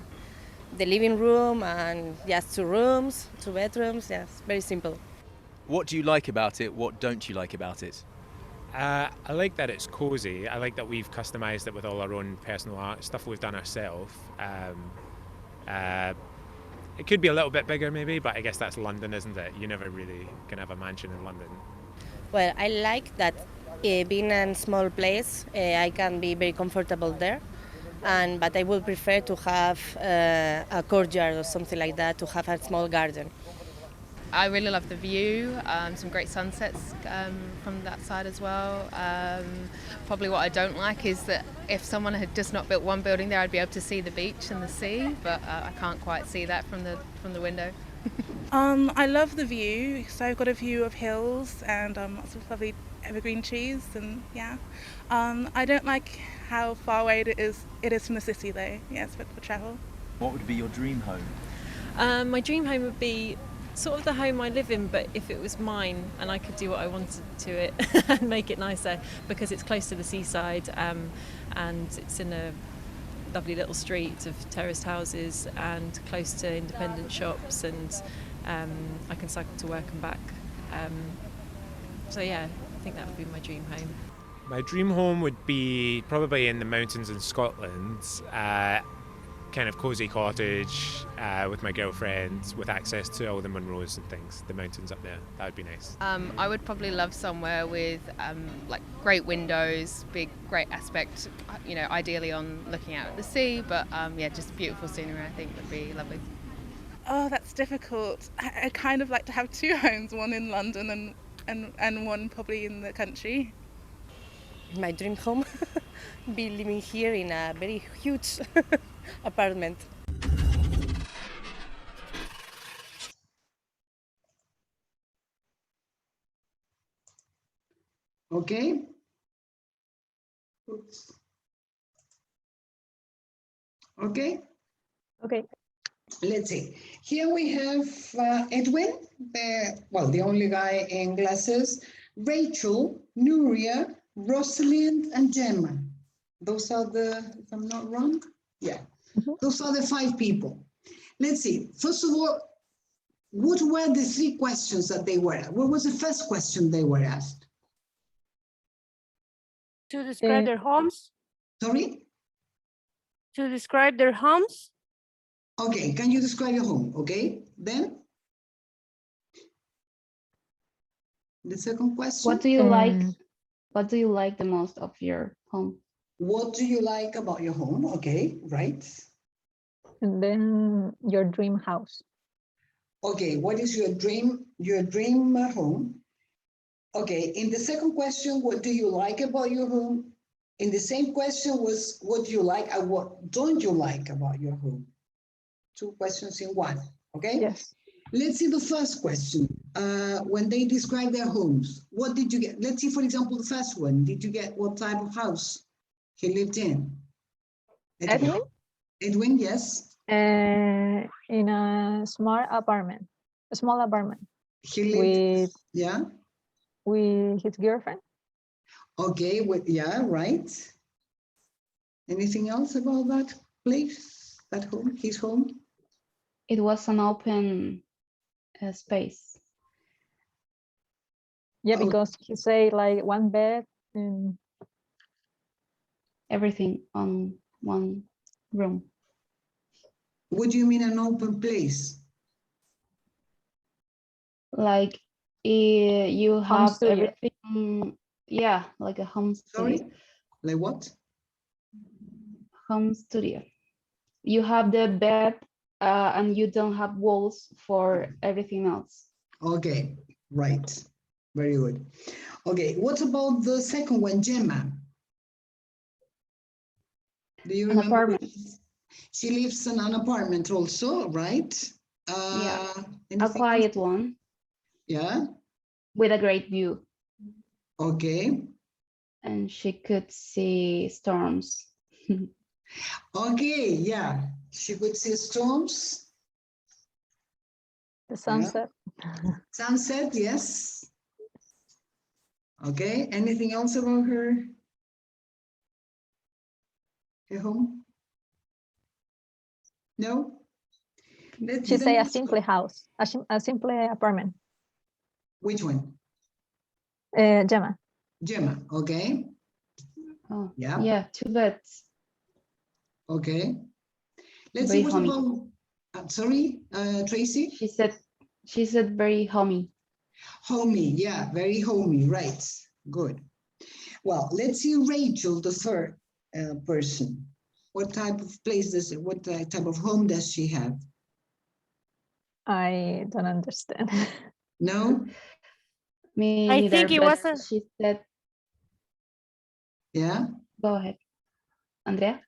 living room, and just 2 rooms, 2 bedrooms. Yes, very simple. What do you like about it? What don't you like about it? I like that it's cozy. I like that we've customised it with all our own personal art, stuff we've done ourselves. It could be a little bit bigger maybe, but I guess that's London, isn't it? You never really can have a mansion in London. Well, I like that being in a small place, I can be very comfortable there. But I would prefer to have a courtyard or something like that, to have a small garden. I really love the view, some great sunsets from that side as well. Probably what I don't like is that if someone had just not built one building there, I'd be able to see the beach and the sea, but I can't quite see that from the window. I love the view, so I've got a view of hills and lots of lovely evergreen trees, and I don't like how far away it is from the city though. It's good for travel. What would be your dream home? My dream home would be sort of the home I live in, but if it was mine and I could do what I wanted to it and make it nicer, because it's close to the seaside, and it's in a lovely little street of terraced houses and close to independent shops, and I can cycle to work and back. So yeah, I think that would be my dream home. My dream home would be probably in the mountains in Scotland, kind of cozy cottage with my girlfriend, with access to all the Munros and things, the mountains up there. That would be nice. I would probably love somewhere with like great windows, great aspect, you know, ideally on looking out at the sea, but yeah, just beautiful scenery I think would be lovely. Oh, that's difficult. I kind of like to have two homes, one in London and one probably in the country. My dream home, be living here in a very huge apartment. Okay. Oops. Okay. Okay. Let's see. Here we have Edwin, the only guy in glasses, Rachel, Nuria, Rosalind, and Gemma. Those are if I'm not wrong, yeah. Those are the 5 people. Let's see. First of all, what were the 3 questions that they were? What was the first question they were asked? To describe their homes. Sorry? To describe their homes. Okay, can you describe your home? Okay, then the second question. What do you like? What do you like the most of your home? What do you like about your home? Okay, right. And then your dream house. Okay, what is your dream home? Okay, in the second question, what do you like about your home? In the same question was what do you like and what don't you like about your home? 2 questions in one, okay? Yes. Let's see the first question. When they describe their homes, what did you get? Let's see, for example, the first one. Did you get what type of house he lived in? Edwin? Edwin, yes. In a small apartment. He lived, with his girlfriend. Okay, yeah, right. Anything else about that place, that home, his home? It was an open space. Yeah, because he say like one bed and everything on one room. What do you mean an open place? Like you have studio. everything, yeah, like a home studio. Sorry, like what? Home studio. You have the bed and you don't have walls for everything else. Okay, right. Very good. Okay, what about the second one, Gemma? Do you remember? An apartment. She lives in an apartment also, right? Yeah, a quiet one. Yeah. With a great view. Okay. And she could see storms. Okay, yeah. She could see storms. The sunset. Yeah. Sunset, yes. Okay, anything else about her home? No? She say a simple house, a simple apartment. Which one? Gemma. Gemma, okay. Oh, yeah. Yeah, 2 beds. Okay. Let's Very see what homey. about, sorry, Tracy? She said very homey. Homey, yeah, very homey, right. Good. Well, let's see Rachel, the third person. What type of place what type of home does she have? I don't understand. No? Me I neither, think it but was she said. Yeah? Go ahead, Andrea.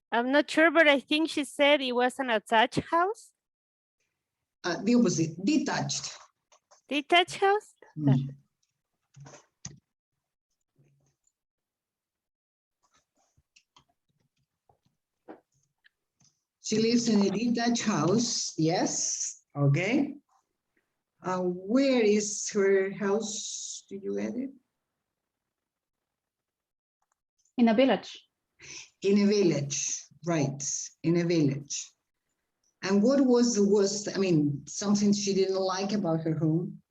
I'm not sure, but I think she said it was an attached house. The opposite, detached. Detached house? Mm. She lives in a detached house, yes, okay. Where is her house? Did you get it? In a village. In a village, right, in a village. And what was the worst, I mean, something she didn't like about her home?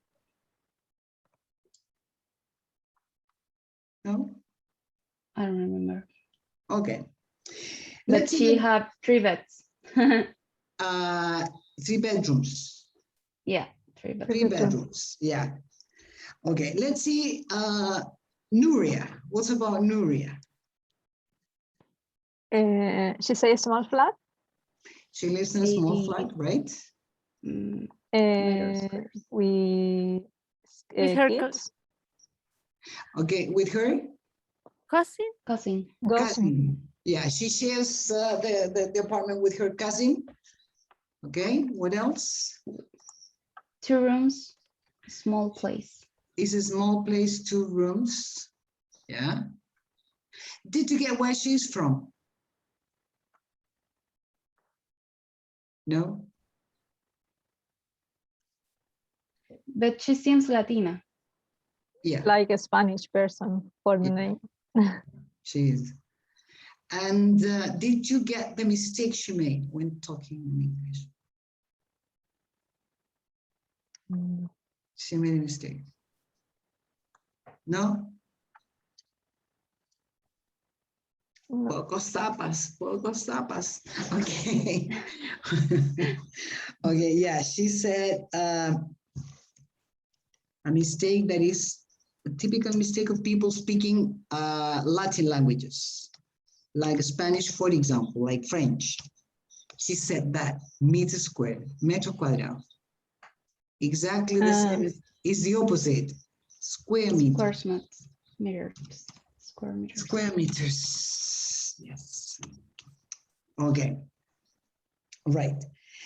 No? I don't remember. Okay. But she had 3 beds. 3 bedrooms. Yeah, 3 beds. 3 bedrooms. Yeah. Okay. Let's see. Nuria. What about Nuria? She says small flat. She lives in a small flat, right? With her kids. Okay, with her cousin. Cousin. Yeah, she shares the apartment with her cousin. Okay, what else? 2 rooms, small place. It's a small place, 2 rooms. Yeah. Did you get where she's from? No? But she seems Latina. Yeah. Like a Spanish person for the name. She is. And did you get the mistake she made when talking in English? She made a mistake. No? Pocos tapas. Okay. Okay, yeah, she said a mistake that is a typical mistake of people speaking Latin languages, like Spanish, for example, like French. She said that meter squared, metro cuadrado. Exactly the same is the opposite. Square meters. Square meters. Square meters. Yes. Okay. Right.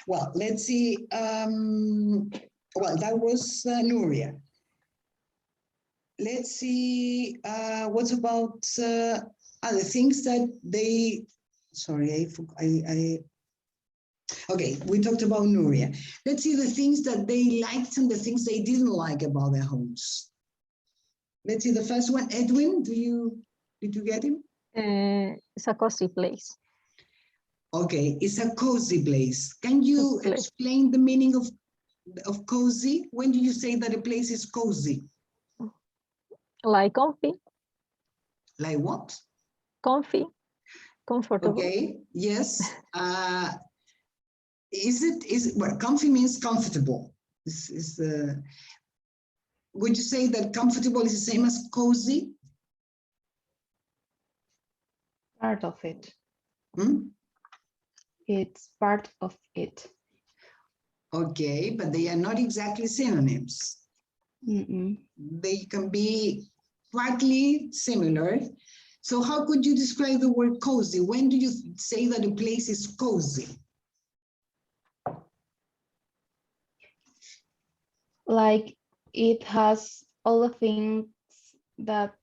Well, let's see. Well, that was Nuria. Let's see. What about other things that they? Sorry, okay, we talked about Nuria. Let's see the things that they liked and the things they didn't like about their homes. Let's see the first one. Edwin, did you get him? It's a cozy place. Okay, it's a cozy place. Can you explain the meaning of cozy? When do you say that a place is cozy? Like comfy. Like what? Comfy, comfortable. Okay, yes. Well, comfy means comfortable. Would you say that comfortable is the same as cozy? Part of it. It's part of it. Okay, but they are not exactly synonyms. They can be partly similar. So how could you describe the word cozy? When do you say that a place is cozy? Like it has all the things that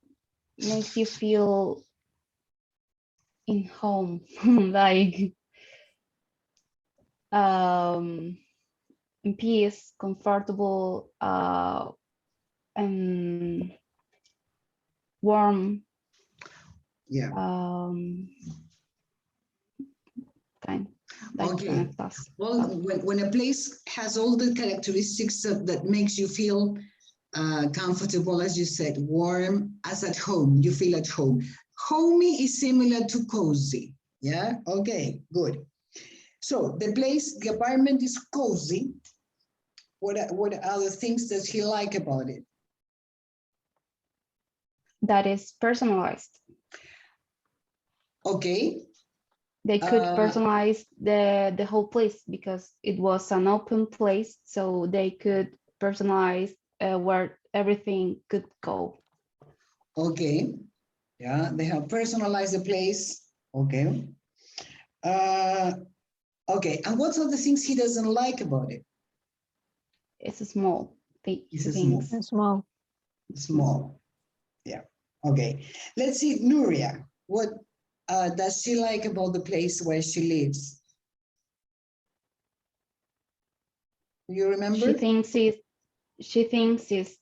makes you feel in home, like in peace, comfortable, and warm. Yeah. Okay. Well, when a place has all the characteristics that makes you feel comfortable, as you said, warm, as at home, you feel at home. Homey is similar to cozy. Yeah. Okay. Good. So the place, the apartment is cozy. What are the things that he like about it? That is personalized. Okay. They could personalize the whole place because it was an open place, so they could personalize where everything could go. Okay. Yeah, they have personalized the place. Okay. Okay, and what are the things he doesn't like about it? It's a small thing. Small. Small. Yeah. Okay. Let's see, Nuria. What does she like about the place where she lives? You remember? She thinks it's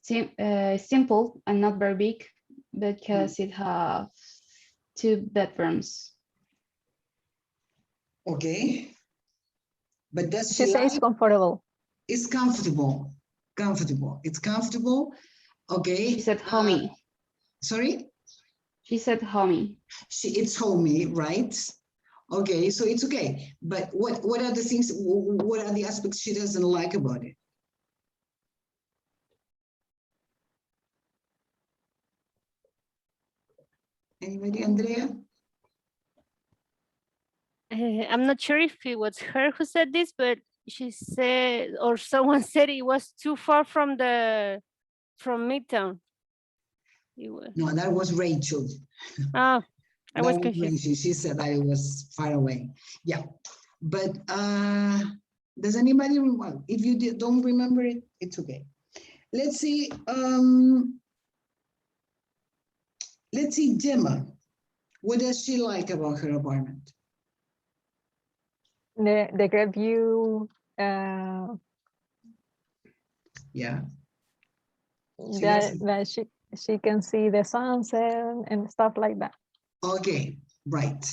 simple and not very big because it has 2 bedrooms. Okay. But does she say it's comfortable? It's comfortable. Comfortable. It's comfortable. Okay. She said homey. Sorry? She said homey. It's homey, right? Okay, so it's okay. But what are the things, what are the aspects she doesn't like about it? Anybody, Andrea? I'm not sure if it was her who said this, but she said, or someone said it was too far from Midtown. No, that was Rachel. Oh, I was That was confused. Rachel. She said that it was far away. Yeah, but does anybody, well, if you don't remember it, it's okay. Let's see. Let's see, Gemma. What does she like about her apartment? The great view. Yeah. That she can see the sunset and stuff like that. Okay, right.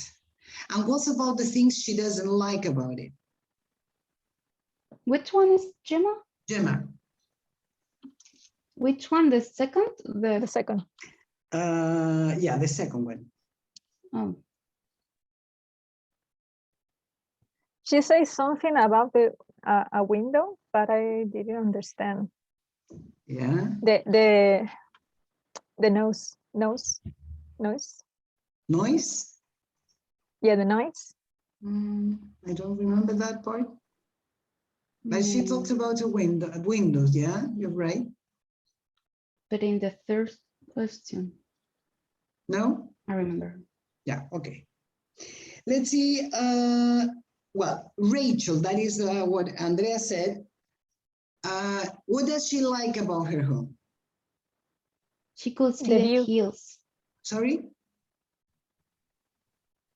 And what's about the things she doesn't like about it? Which one is Gemma? Gemma. Which one? The second? The second. Yeah, the second one. Oh. She says something about a window, but I didn't understand. Yeah. The noise. Noise? Yeah, the noise. I don't remember that part. But she talked about windows, yeah, you're right. But in the third question. No? I remember. Yeah, okay. Let's see. Well, Rachel, that is what Andrea said. What does she like about her home? She could see the hills. Sorry?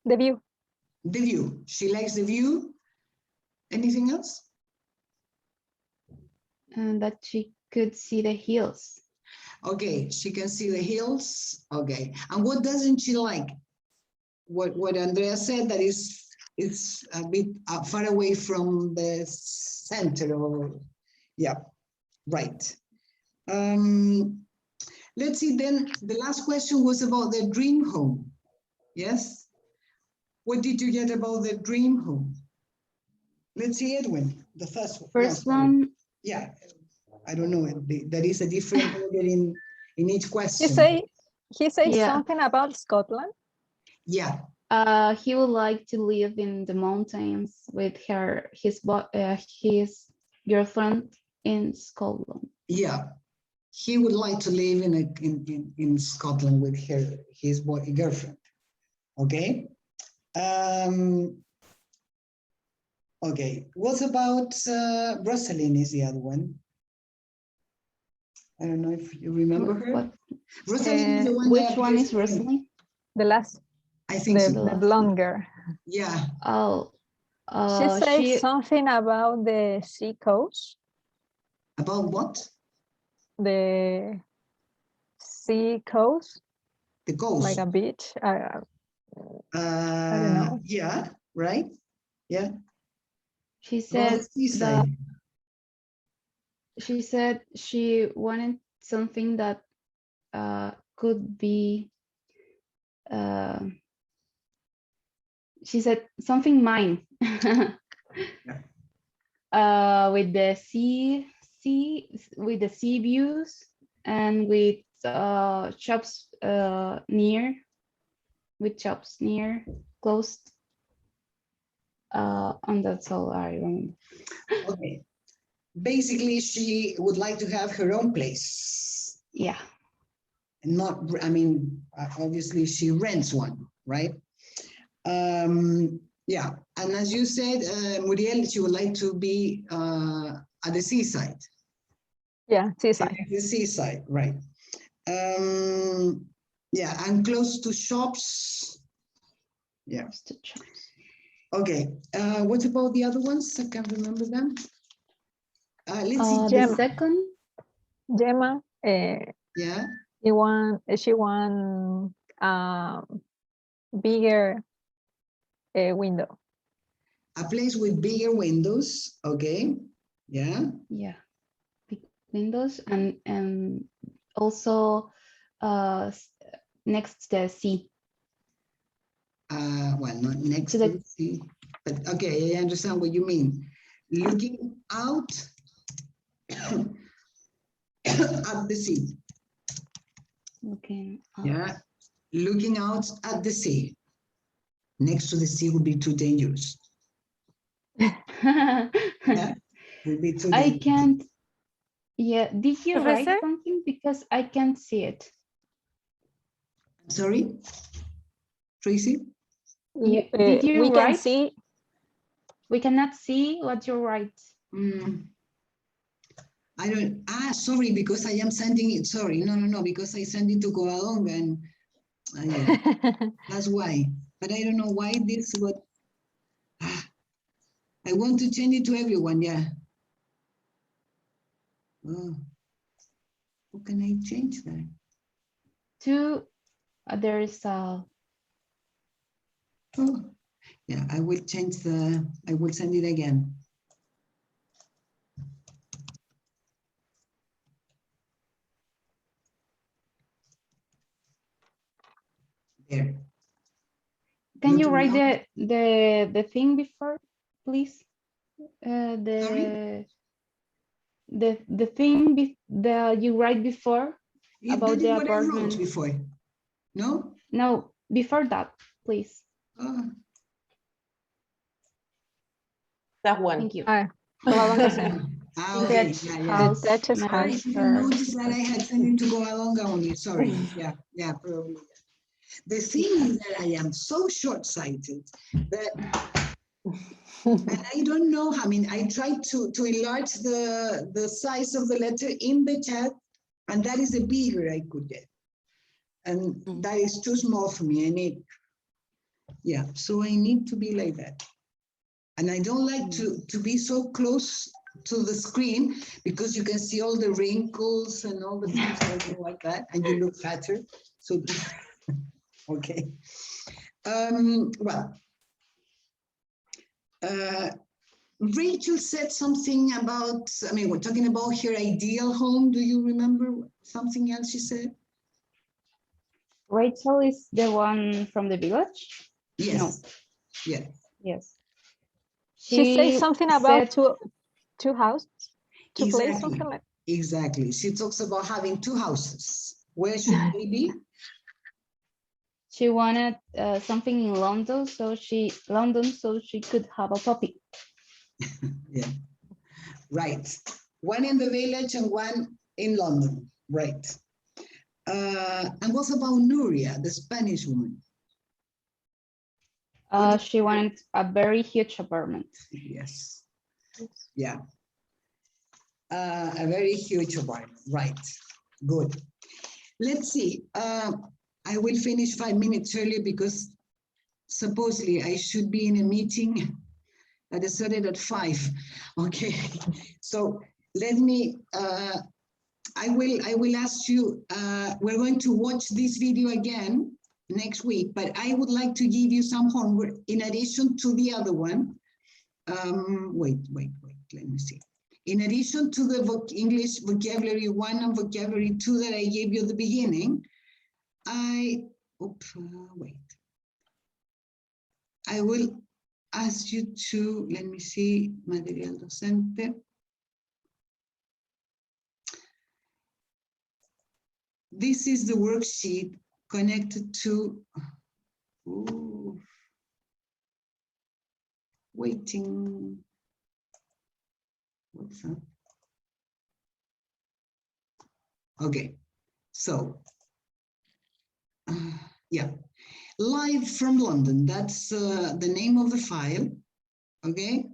The view. The view. She likes the view. Anything else? And that she could see the hills. Okay, she can see the hills. Okay. And what doesn't she like? What Andrea said, that it's a bit far away from the center of, yeah, right. Let's see then, the last question was about the dream home. Yes? What did you get about the dream home? Let's see, Edwin, the first one. First one. Yeah, I don't know, there is a different order in each question. He says something about Scotland. Yeah. He would like to live in the mountains with his girlfriend in Scotland. Yeah, he would like to live in Scotland with his girlfriend. Okay. Okay. What about Rosalind? Is the other one? I don't know if you remember her. Rosalind is the one. Which one is Rosalind? The last. I think so. The blonde girl. Yeah. Oh. She says something about the sea coast. About what? The sea coast. The coast. Like a beach. I don't know. Yeah, right. Yeah. She said that she wanted something that could be she said something mine. With the sea with the sea views and with shops near close, and that's all I remember. Okay, basically she would like to have her own place. Yeah. Not, I mean, obviously she rents one, right? Yeah, and as you said, Muriel, she would like to be at the seaside. Yeah, seaside. The seaside, right. Yeah, and close to shops. Yeah. Okay, what about the other ones? I can't remember them. Let's see. The second. Gemma. Yeah. She want bigger window. A place with bigger windows. Okay. Yeah. Yeah. Big windows and also next to the sea. well, not next to the sea, but okay, I understand what you mean. Looking out at the sea. Looking out. Yeah, looking out at the sea. Next to the sea would be too dangerous. Yeah, would be too dangerous. I can't. Yeah, did you write Professor? something? Because I can't see it. Sorry, Tracy? Did you we write? can see. We cannot see what you write. I don't, sorry, because I am sending it, sorry, no, because I send it to go along and yeah, that's why. But I don't know why this would, I want to change it to everyone, yeah. Oh, how can I change that? There is a. Oh, yeah, I will change I will send it again. There. Can you write the thing before, please? The thing that you write before about the apartment. I wrote before. No? No, before that, please. That one. Thank you. Okay. House. I didn't notice that I had sent it to go along only. Sorry. Yeah, probably. The thing is that I am so short-sighted that and I don't know. I mean, I tried to enlarge the size of the letter in the chat, and that is the bigger I could get. And that is too small for me. I need, so I need to be like that. And I don't like to be so close to the screen because you can see all the wrinkles and all the things like that, and you look fatter. So, okay. Well, Rachel said something about, I mean, we're talking about her ideal home. Do you remember something else she said? Rachel is the one from the village? Yes. No. Yeah. Yes. She says something about two houses, two places, something like. Exactly. She talks about having two houses. Where should they be? She wanted something in London, so she could have a puppy. Yeah. Right. One in the village and one in London. Right. And what about Nuria, the Spanish woman? She wanted a very huge apartment. Yes. Yeah. A very huge apartment. Right. Good. Let's see. I will finish 5 minutes earlier because supposedly I should be in a meeting that started at 5. Okay. So let me. I will ask you. We're going to watch this video again next week, but I would like to give you some homework in addition to the other one. Wait. Let me see. In addition to the English vocabulary 1 and vocabulary 2 that I gave you at the beginning, I will ask you to, let me see, material docente. This is the worksheet connected to, waiting. What's up? Okay, so, yeah, live from London, that's the name of the file, okay?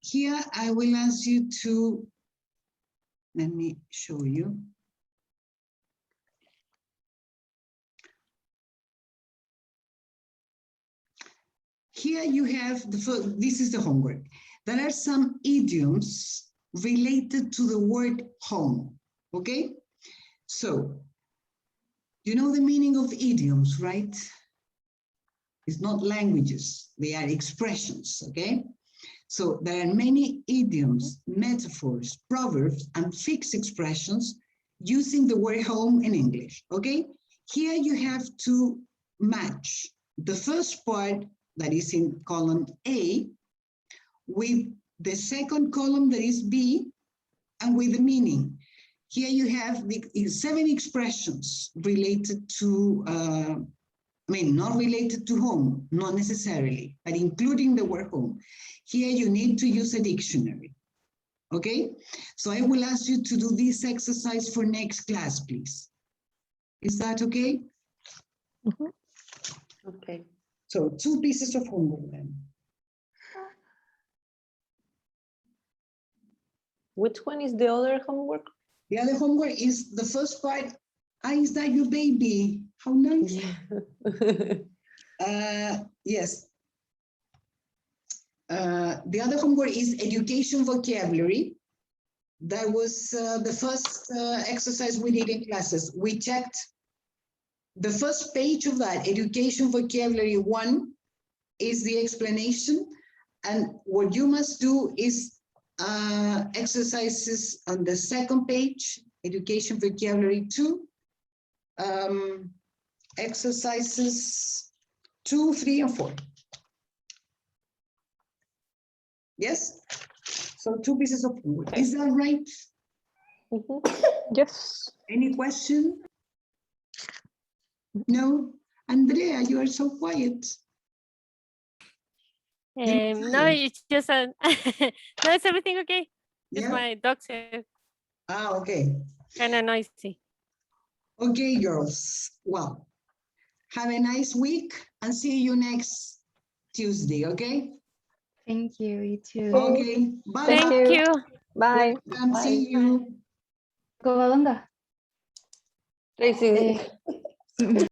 Here, I will ask you to, let me show you. Here you have, this is the homework. There are some idioms related to the word home, okay? So, you know the meaning of idioms, right? It's not languages, they are expressions, okay? So there are many idioms, metaphors, proverbs, and fixed expressions using the word home in English, okay? Here you have to match the first part that is in column A with the second column that is B and with the meaning. Here you have the 7 expressions related to, not related to home, not necessarily, but including the word home. Here you need to use a dictionary. Okay, so I will ask you to do this exercise for next class, please. Is that okay? Mm-hmm. Okay. So 2 pieces of homework then. Which one is the other homework? The other homework is the first part. Is that your baby? How nice. Yes. The other homework is education vocabulary. That was the first exercise we did in classes. We checked the first page of that, education vocabulary 1 is the explanation. And what you must do is exercises on the second page, education vocabulary 2, exercises 2, 3, and 4. Yes? So 2 pieces of homework. Is that right? Yes. Any question? No? Andrea, you are so quiet. No, it's just no, it's everything okay. Just Yeah? my dogs are Okay. kind of noisy. Okay, girls. Well, have a nice week and see you next Tuesday, okay? Thank you, you too. Okay, bye. Thank you. Bye. Welcome, see you. Covadonga. Tracy.